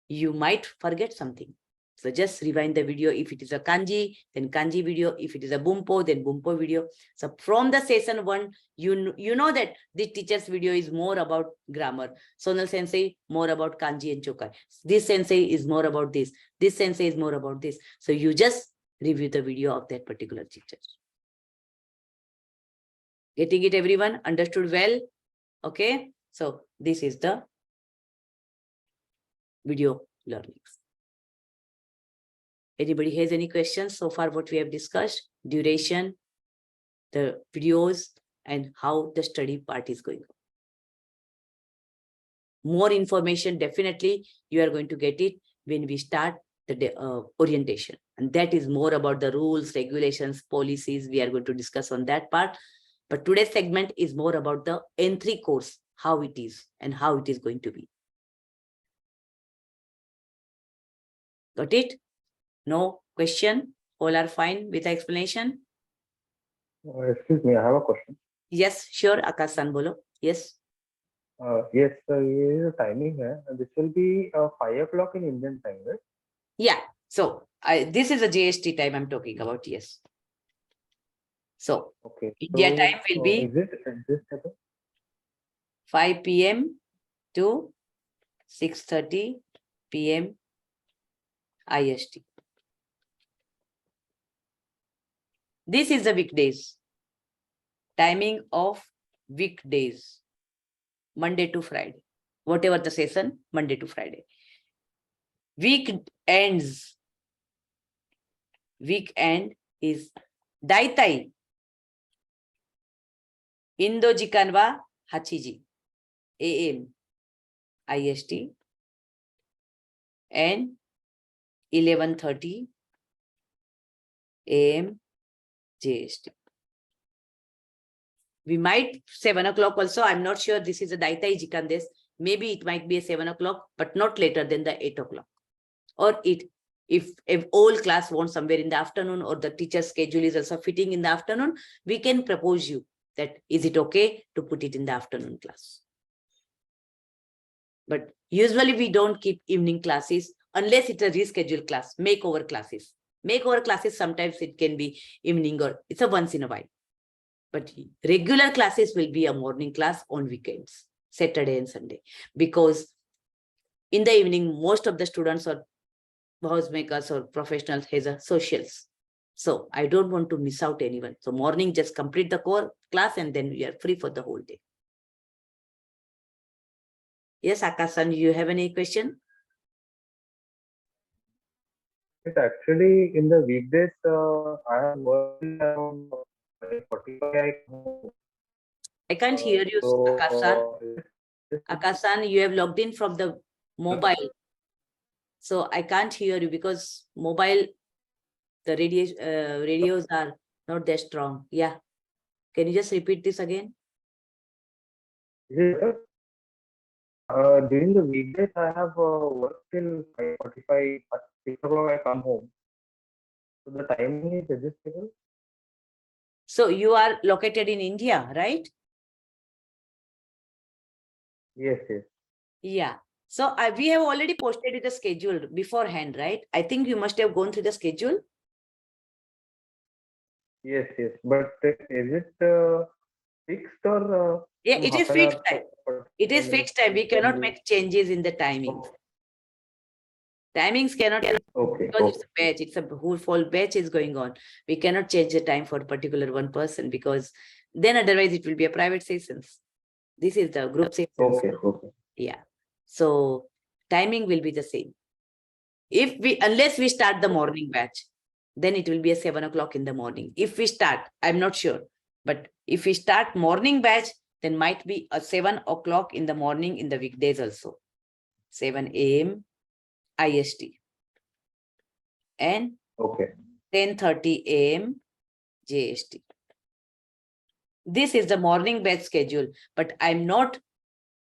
you might forget something. So just rewind the video. If it is a kanji, then kanji video. If it is a bumpo, then bumpo video. So from the session 1, you know that the teacher's video is more about grammar. Sonal sensei, more about kanji and chokai. This sensei is more about this. This sensei is more about this. So you just review the video of that particular teacher. Getting it, everyone? Understood well? Okay. So this is the video learnings. Anybody has any questions so far what we have discussed? Duration, the videos, and how the study part is going on. More information, definitely you are going to get it when we start the orientation. And that is more about the rules, regulations, policies. We are going to discuss on that part. But today's segment is more about the N3 course, how it is and how it is going to be. Got it? No question? All are fine with the explanation? Excuse me, I have a question. Yes, sure. Akash-san, bolo. Yes. Yes, ये timing है. This will be 5 o'clock in Indian time, right? Yeah. So this is a JST time I'm talking about. Yes. So okay. India time will be is it 5 p.m. to 6:30 p.m. IST. This is the weekdays. Timing of weekdays. Monday to Friday. Whatever the session, Monday to Friday. Weekends. Weekend is Daitai. Indo jikan wa 8 ji AM IST and 11:30 AM JST. We might 7 o'clock also. I'm not sure. This is a Daitai jikan des. Maybe it might be a 7 o'clock, but not later than the 8 o'clock. Or if all class wants somewhere in the afternoon, or the teacher's schedule is also fitting in the afternoon, we can propose you that is it okay to put it in the afternoon class. But usually we don't keep evening classes unless it's a rescheduled class, makeover classes. Makeover classes, sometimes it can be evening or it's a once in a while. But regular classes will be a morning class on weekends, Saturday and Sunday. Because in the evening, most of the students or housemakers or professionals has a socials. So I don't want to miss out anyone. So morning, just complete the core class and then we are free for the whole day. Yes, Akasan, you have any question? Yes, actually, in the weekdays, I have work till around 5:45. I come home. I can't hear you, Akasan. Is it Akasan, you have logged in from the mobile. So I can't hear you because mobile, the radios are not that strong. Yeah. Can you just repeat this again? better? During the weekdays, I have work till 5:45. At 6 o'clock, I come home. So the timing is adjustable. So you are located in India, right? Yes, yes, Yeah. So we have already posted the schedule beforehand, right? I think you must have gone through the schedule. yes, yes. But is it fixed or Yeah, some it half is an fixed hour time. for It is 10 minutes fixed time. We can cannot be? make changes in the timings. Timings cannot, Okay, because it's okay, a batch, it's a whole batch is going on. We cannot change the time for a particular one person because then otherwise it will be a private sessions. This is the group sessions. okay, okay. Yeah. So timing will be the same. Unless we start the morning batch, then it will be a 7 o'clock in the morning. If we start, I'm not sure, but if we start morning batch, then might be a 7 o'clock in the morning in the weekdays also. 7 a.m. IST and Okay. 10:30 a.m. JST. This is the morning batch schedule, but I'm not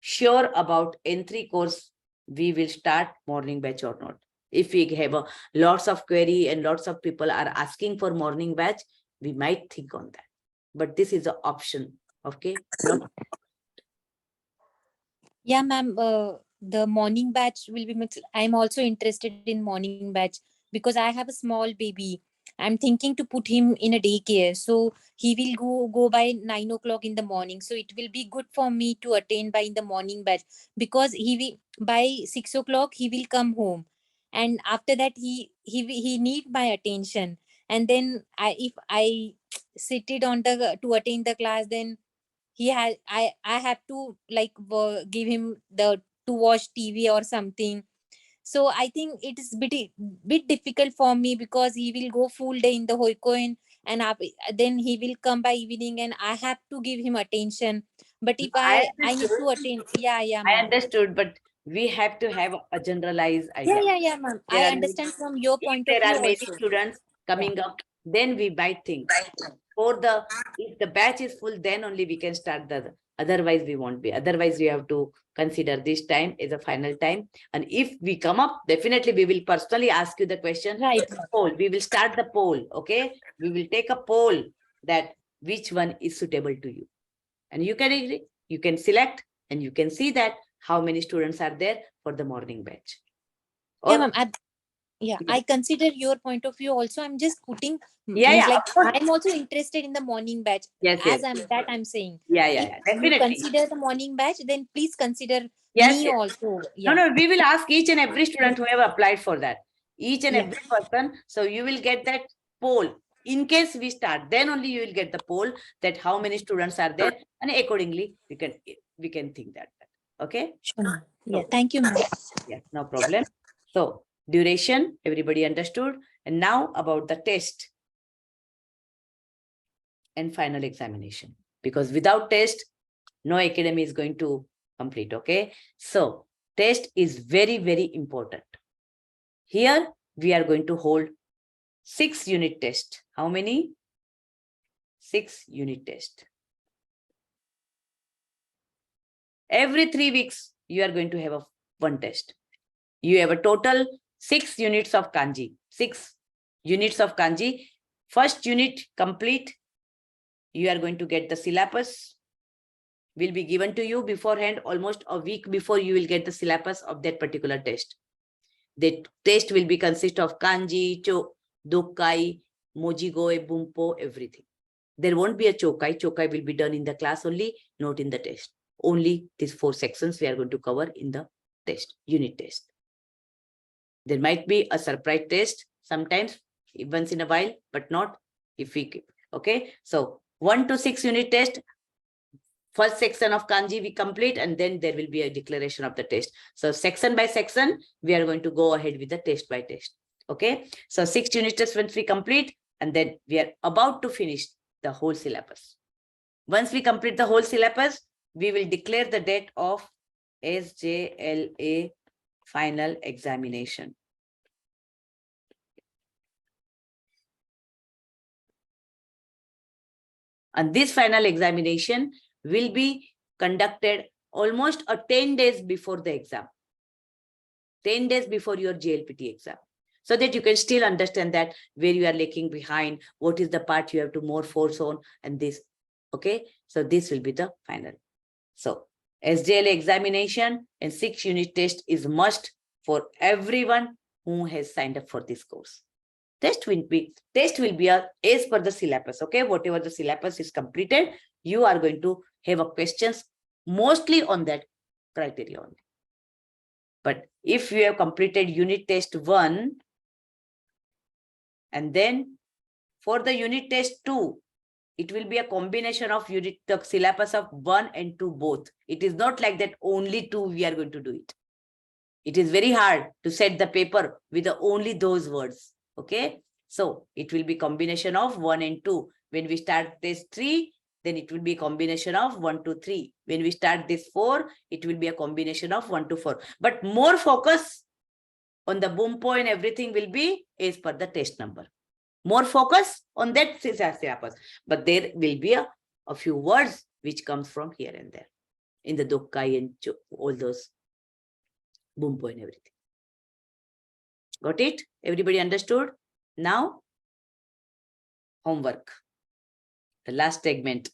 sure about N3 course. We will start morning batch or not. If we have lots of query and lots of people are asking for morning batch, we might think on that. But this is an option. Okay. Not Yeah, ma'am. The morning batch will be mixed. I'm also interested in morning batch because I have a small baby. I'm thinking to put him in a daycare, so he will go by 9 o'clock in the morning. So it will be good for me to attend by in the morning batch because he will by 6 o'clock he will come home, and after that he need my attention. And then if I sit it on the to attend the class, then he has I have to like give him the to watch TV or something. So I think it is bit difficult for me because he will go full day in the hoikoin, and then he will come by evening and I have to give him attention. But if I I need understood. to attend, yeah, I ma'am. understood, but we have to have a generalized idea. Yeah, ma'am, I There are understand from your if point of there view are many also. students Yeah. coming up, then we might think if the batch is full, then only we can start the otherwise we won't be. Otherwise, we have to consider this time as a final time. And if we come up, definitely we will personally ask you the question. Right. Poll. We will start the poll. Okay. We will take a poll that which one is suitable to you. And you can agree, you can select, and you can see that how many students are there for the morning batch. Yeah, Or ma'am. I consider your point of view also. I'm just putting yeah, means of like course. I'm also interested in the morning batch. Yes, As yes. I'm saying, if Yeah. you Definitely. consider the morning batch, then please consider Yes, me yes. also. No, Yeah, no, we will ask each and every student who have applied for that. Each and yeah, every person. So you will get that poll. In case we start, then only you will get the poll that how many students are there. And accordingly, we can think that. Okay. sure, ma'am. Yeah. So Thank you, ma'am. yeah, no problem. So duration, everybody understood. And now about the test and final examination. Because without test, no academy is going to complete. Okay. So test is very, very important. Here we are going to hold 6 unit test. How many? 6 unit test. Every 3 weeks, you are going to have one test. You have a total 6 units of kanji. 6 units of kanji. First unit complete. You are going to get the syllabus. Will be given to you beforehand. Almost a week before you will get the syllabus of that particular test. The test will be consist of kanji, dokai, mojigoe, bumpo, everything. There won't be a chokai. Chokai will be done in the class only, not in the test. Only these 4 sections we are going to cover in the test, unit test. There might be a surprise test sometimes, once in a while, but not if we, okay. So 1 to 6 unit test, First section of kanji we complete, and then there will be a declaration of the test. So section by section, we are going to go ahead with the test by test. Okay. So 6 unit tests once we complete, and then we are about to finish the whole syllabus. Once we complete the whole syllabus, we will declare the date of SJLA final examination. And this final examination will be conducted almost 10 days before the exam. 10 days before your JLPT exam. So that you can still understand that where you are lagging behind, what is the part you have to more force on, and this. Okay. So this will be the final. So SJLA examination and 6 unit test is must for everyone who has signed up for this course. Test will be as per the syllabus. Okay, whatever the syllabus is completed, you are going to have a questions mostly on that criteria only. But if you have completed unit test 1, and then for the unit test 2, it will be a combination of the syllabus of 1 and 2 both. It is not like that only 2 we are going to do it. It is very hard to set the paper with only those words. Okay, so it will be combination of 1 and 2. When we start this 3, then it will be a combination of 1 to 3. When we start this 4, it will be a combination of 1 to 4. But more focus on the Bumpo and everything will be as per the test number. More focus on that syllabus. But there will be a few words which comes from here and there in the Dokkai and all those Bumpo and everything. Got it? Everybody understood? Now, homework. The last segment,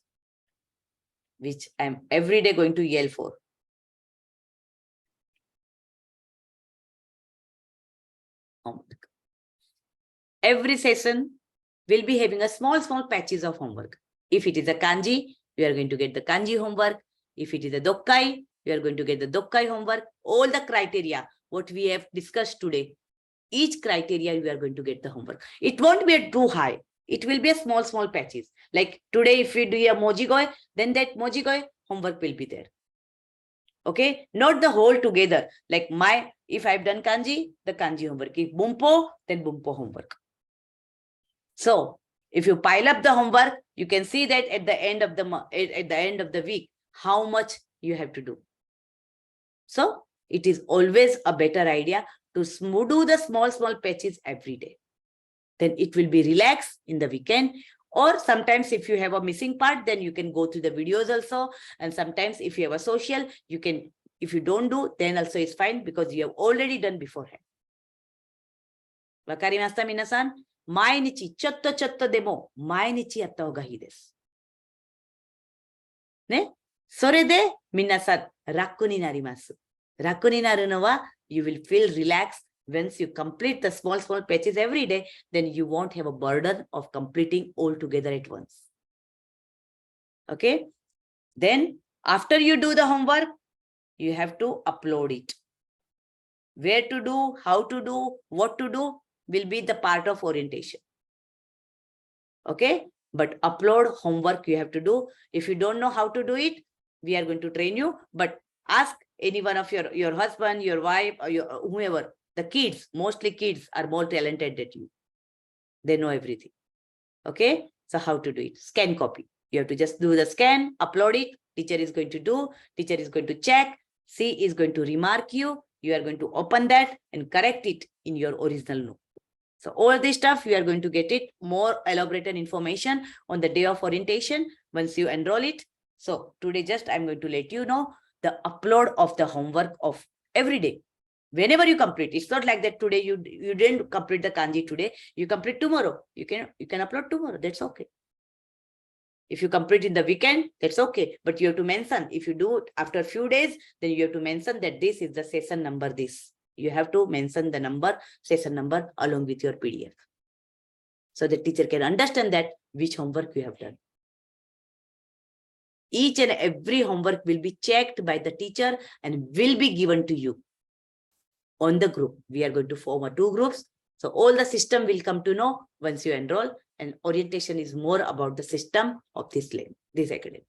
which I'm every day going to yell for. Homework. Every session will be having a small patches of homework. If it is a kanji, you are going to get the kanji homework. If it is a dokkai, you are going to get the dokkai homework. All the criteria, what we have discussed today, each criteria you are going to get the homework. It won't be too high. It will be a small patches. Like today, if we do a Mojigoi, then that Mojigoi homework will be there. Okay, not the whole together. Like if I've done kanji, the kanji homework. If Bumpo, then Bumpo homework. So if you pile up the homework, you can see that at the end of the week, how much you have to do. So it is always a better idea to do the small patches every day. Then it will be relaxed in the weekend. Or sometimes if you have a missing part, then you can go to the videos also. And sometimes if you have a social, you can, if you don't do, then also it's fine because you have already done beforehand. Wakarimashita minasan? Mainichi, chotto demo, mainichi yatta hoga ii desu. Ne? Sore de minasan raku ni narimasu. Raku ni naru no wa, you will feel relaxed. Once you complete the small patches every day, then you won't have a burden of completing all together at once. Okay. Then after you do the homework, you have to upload it. Where to do, how to do, what to do will be the part of orientation. Okay. But upload homework you have to do. If you don't know how to do it, we are going to train you. But ask any one of your husband, your wife, or whoever. The kids, mostly kids, are more talented than you. They know everything. Okay. So how to do it? Scan copy. You have to just do the scan, upload it. Teacher is going to do. Teacher is going to check. C is going to remark you. You are going to open that and correct it in your original note. So all this stuff, you are going to get it more elaborated information on the day of orientation once you enroll it. So today just I'm going to let you know the upload of the homework of every day. Whenever you complete, it's not like that today you didn't complete the kanji today, you complete tomorrow. You can upload tomorrow. That's okay. If you complete in the weekend, that's okay. But you have to mention, if you do it after a few days, then you have to mention that this is the session number, this. You have to mention the number, session number along with your PDF. So the teacher can understand that which homework you have done. Each and every homework will be checked by the teacher and will be given to you on the group. We are going to form 2 groups. So all the system will come to know once you enroll, and orientation is more about the system of this academy.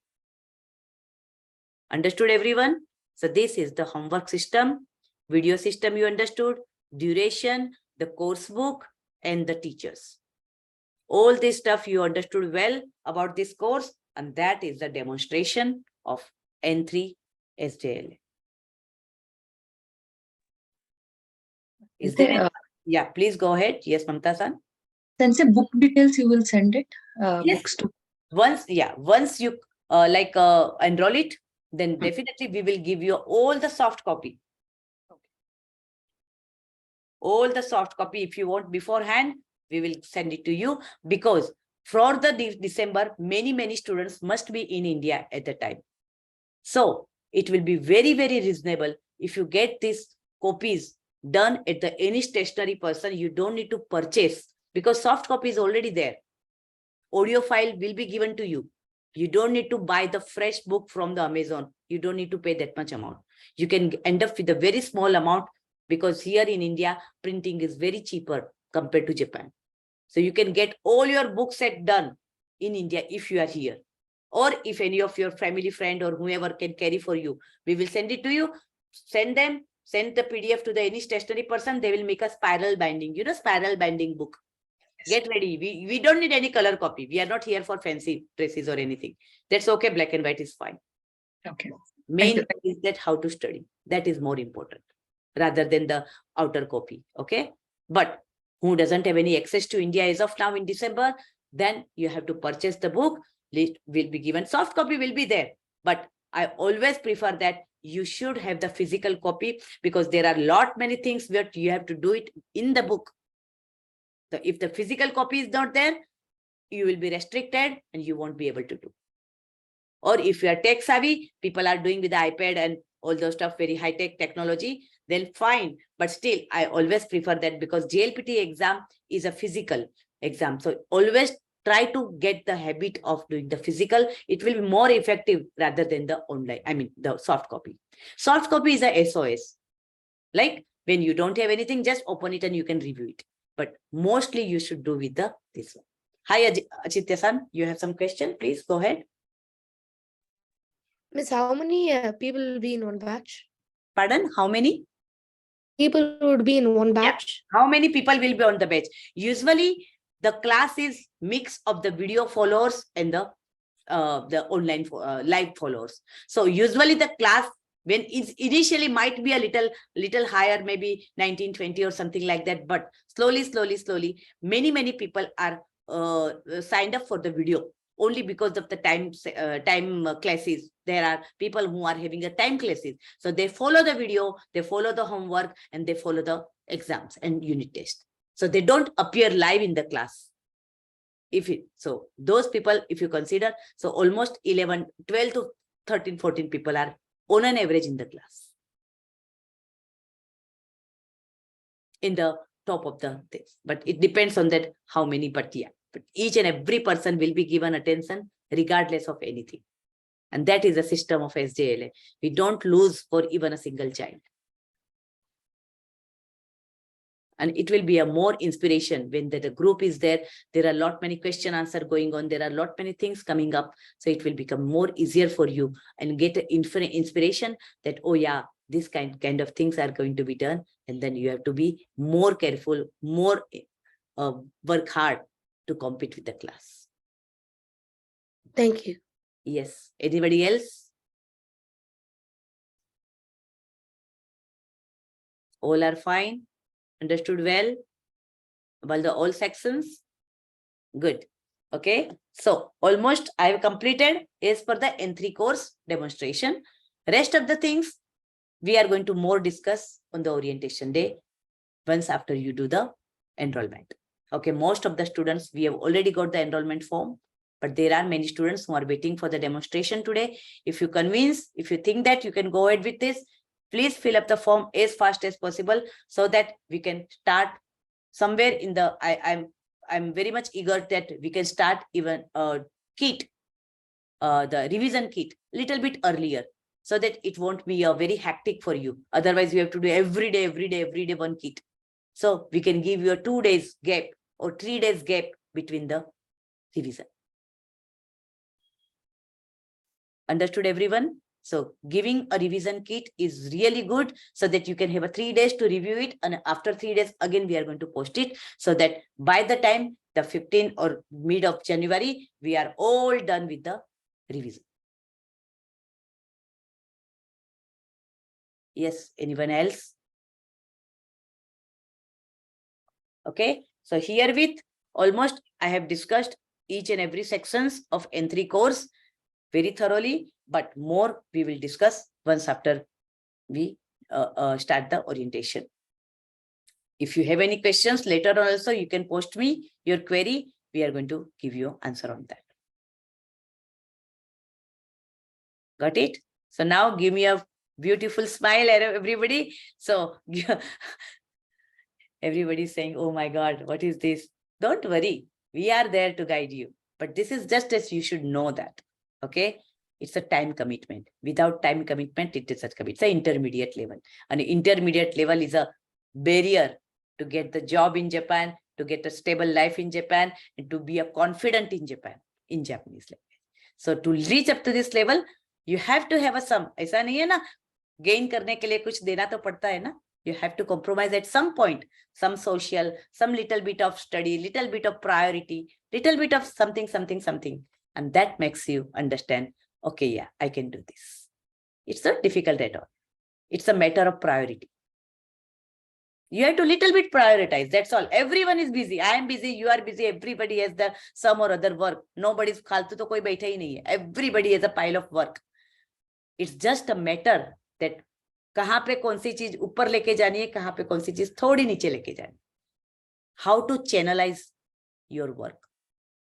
Understood, everyone? So this is the homework system, video system you understood, duration, the course book, and the teachers. All this stuff you understood well about this course, and that is the demonstration of N3 SJLA. Is there any? Yeah, please go ahead. Yes, Mamta-san. Sensei, book details you will send it. Yes. Books to. Once you enroll it, then definitely we will give you all the soft copy. All the soft copy, if you want beforehand, we will send it to you, because for the December, many students must be in India at the time. So it will be very, very reasonable if you get these copies done at the any stationery person. You don't need to purchase, because soft copy is already there. Audio file will be given to you. You don't need to buy the fresh book from the Amazon. You don't need to pay that much amount. You can end up with a very small amount, because here in India, printing is very cheaper compared to Japan. So you can get all your book set done in India if you are here. Or if any of your family friend or whoever can carry for you, we will send it to you. Send the PDF to the any stationery person. They will make a spiral binding, spiral binding book. Get ready. We don't need any color copy. We are not here for fancy dresses or anything. That's okay. Black and white is fine. Okay. Main thing is that how to study. That is more important rather than the outer copy. Okay. But who doesn't have any access to India as of now in December, then you have to purchase the book. List will be given. Soft copy will be there. But I always prefer that you should have the physical copy, because there are many things that you have to do it in the book. So if the physical copy is not there, you will be restricted and you won't be able to do. Or if you are tech savvy, people are doing with the iPad and all those stuff, very high-tech technology, then fine. But still, I always prefer that, because JLPT exam is a physical exam. So always try to get the habit of doing the physical. It will be more effective rather than the online, the soft copy. Soft copy is a SOS. Like when you don't have anything, just open it and you can review it. But mostly you should do with this one. Hi, Achitya-san, you have some question? Please go ahead. Miss, how many people will be in one batch? Pardon? How many? People would be in one batch? Yeah. How many people will be on the batch? Usually, the class is mix of the video followers and the online live followers. So usually the class, when it's initially might be a little higher, maybe 19, 20 or something like that. But slowly, many people are signed up for the video only because of the time classes. There are people who are having a time classes. So they follow the video, they follow the homework, and they follow the exams and unit test. So they don't appear live in the class. So those people, if you consider, so almost 12 to 13, 14 people are on an average in the class. In the top of the things. But it depends on that how many, but yeah. But each and every person will be given attention regardless of anything. And that is the system of SJLA. We don't lose for even a single child. And it will be a more inspiration when the group is there. There are many question answer going on. There are many things coming up. So it will become more easier for you and get an inspiration that, oh yeah, this kind of things are going to be done. And then you have to be more careful, more work hard to compete with the class. Thank you. Yes. Anybody else? All are fine. Understood well about the all sections? Good. Okay. So almost I have completed as per the N3 course demonstration. Rest of the things we are going to more discuss on the orientation day once after you do the enrollment. Okay. Most of the students, we have already got the enrollment form, but there are many students who are waiting for the demonstration today. If you think that you can go ahead with this, please fill up the form as fast as possible so that we can start somewhere in the, I'm very much eager that we can start even kit, the revision kit little bit earlier so that it won't be very hectic for you. Otherwise, you have to do every day one kit. So we can give you a 2 days gap or 3 days gap between the revision. Understood, everyone? So giving a revision kit is really good so that you can have a 3 days to review it. And after 3 days, again, we are going to post it so that by the time the 15th or mid of January, we are all done with the revision. Yes, anyone else? Okay, so herewith almost I have discussed each and every sections of N3 course very thoroughly, but more we will discuss once after we start the orientation. If you have any questions later on also, you can post me your query. We are going to give you an answer on that. Got it? So now give me a beautiful smile, everybody. So everybody saying, oh my God, what is this? Don't worry. We are there to guide you. But this is just as you should know that. Okay. It's a time commitment. Without time commitment, it is a commit. It's an intermediate level. An intermediate level is a barrier to get the job in Japan, to get a stable life in Japan, and to be a confident in Japan, in Japanese language. So to reach up to this level, you have to have a sum. ऐसा नहीं है ना, gain करने के लिए कुछ देना तो पड़ता है ना. You have to compromise at some point, some social, some little bit of study, little bit of priority, little bit of something. And that makes you understand, okay, yeah, I can do this. It's not difficult at all. It's a matter of priority. You have to little bit prioritize. That's all. Everyone is busy. I am busy. You are busy. Everybody has the some or other work. Nobody's फालतू तो कोई बैठा ही नहीं है. Everybody has a pile of work. It's just a matter that कहाँ पे कौन सी चीज ऊपर लेके जानी है, कहाँ पे कौन सी चीज थोड़ी नीचे लेके जानी. How to channelize your work.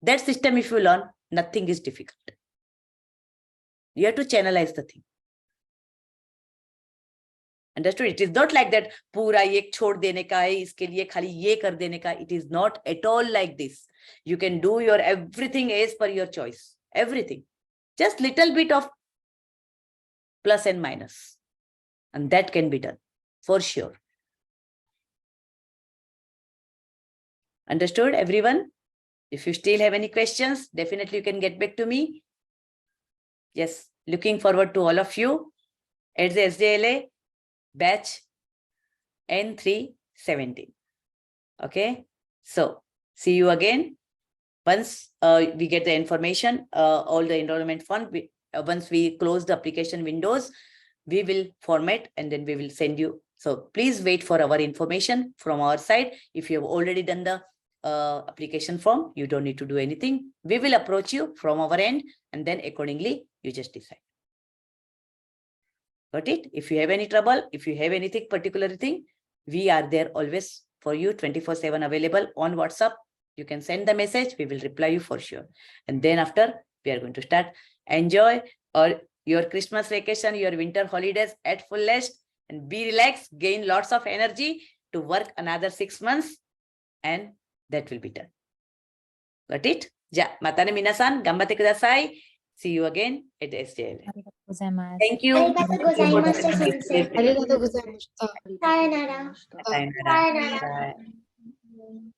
That system, if you learn, nothing is difficult. You have to channelize the thing. Understood? It is not like that पूरा ये छोड़ देने का है, इसके लिए खाली ये कर देने का. It is not at all like this. You can do your everything as per your choice. Everything. Just little bit of plus and minus. And that can be done for sure. Understood, everyone? If you still have any questions, definitely you can get back to me. Yes, looking forward to all of you at the SJLA batch N317. Okay, so see you again. Once we get the information, all the enrollment fund, once we close the application windows, we will format and then we will send you. So please wait for our information from our side. If you have already done the application form, you don't need to do anything. We will approach you from our end and then accordingly, you just decide. Got it? If you have any trouble, if you have anything particular thing, we are there always for you, 24/7 available on WhatsApp. You can send the message, we will reply you for sure. And then after, we are going to start. Enjoy your Christmas vacation, your winter holidays at fullest, and be relaxed, gain lots of energy to work another 6 months, and that will be done. Got it? Ja, matane minasan, gambate kudasai. See you again at the SJL. Thank you. Arigatou gozaimasu. Sayonara. Sayonara. Bye.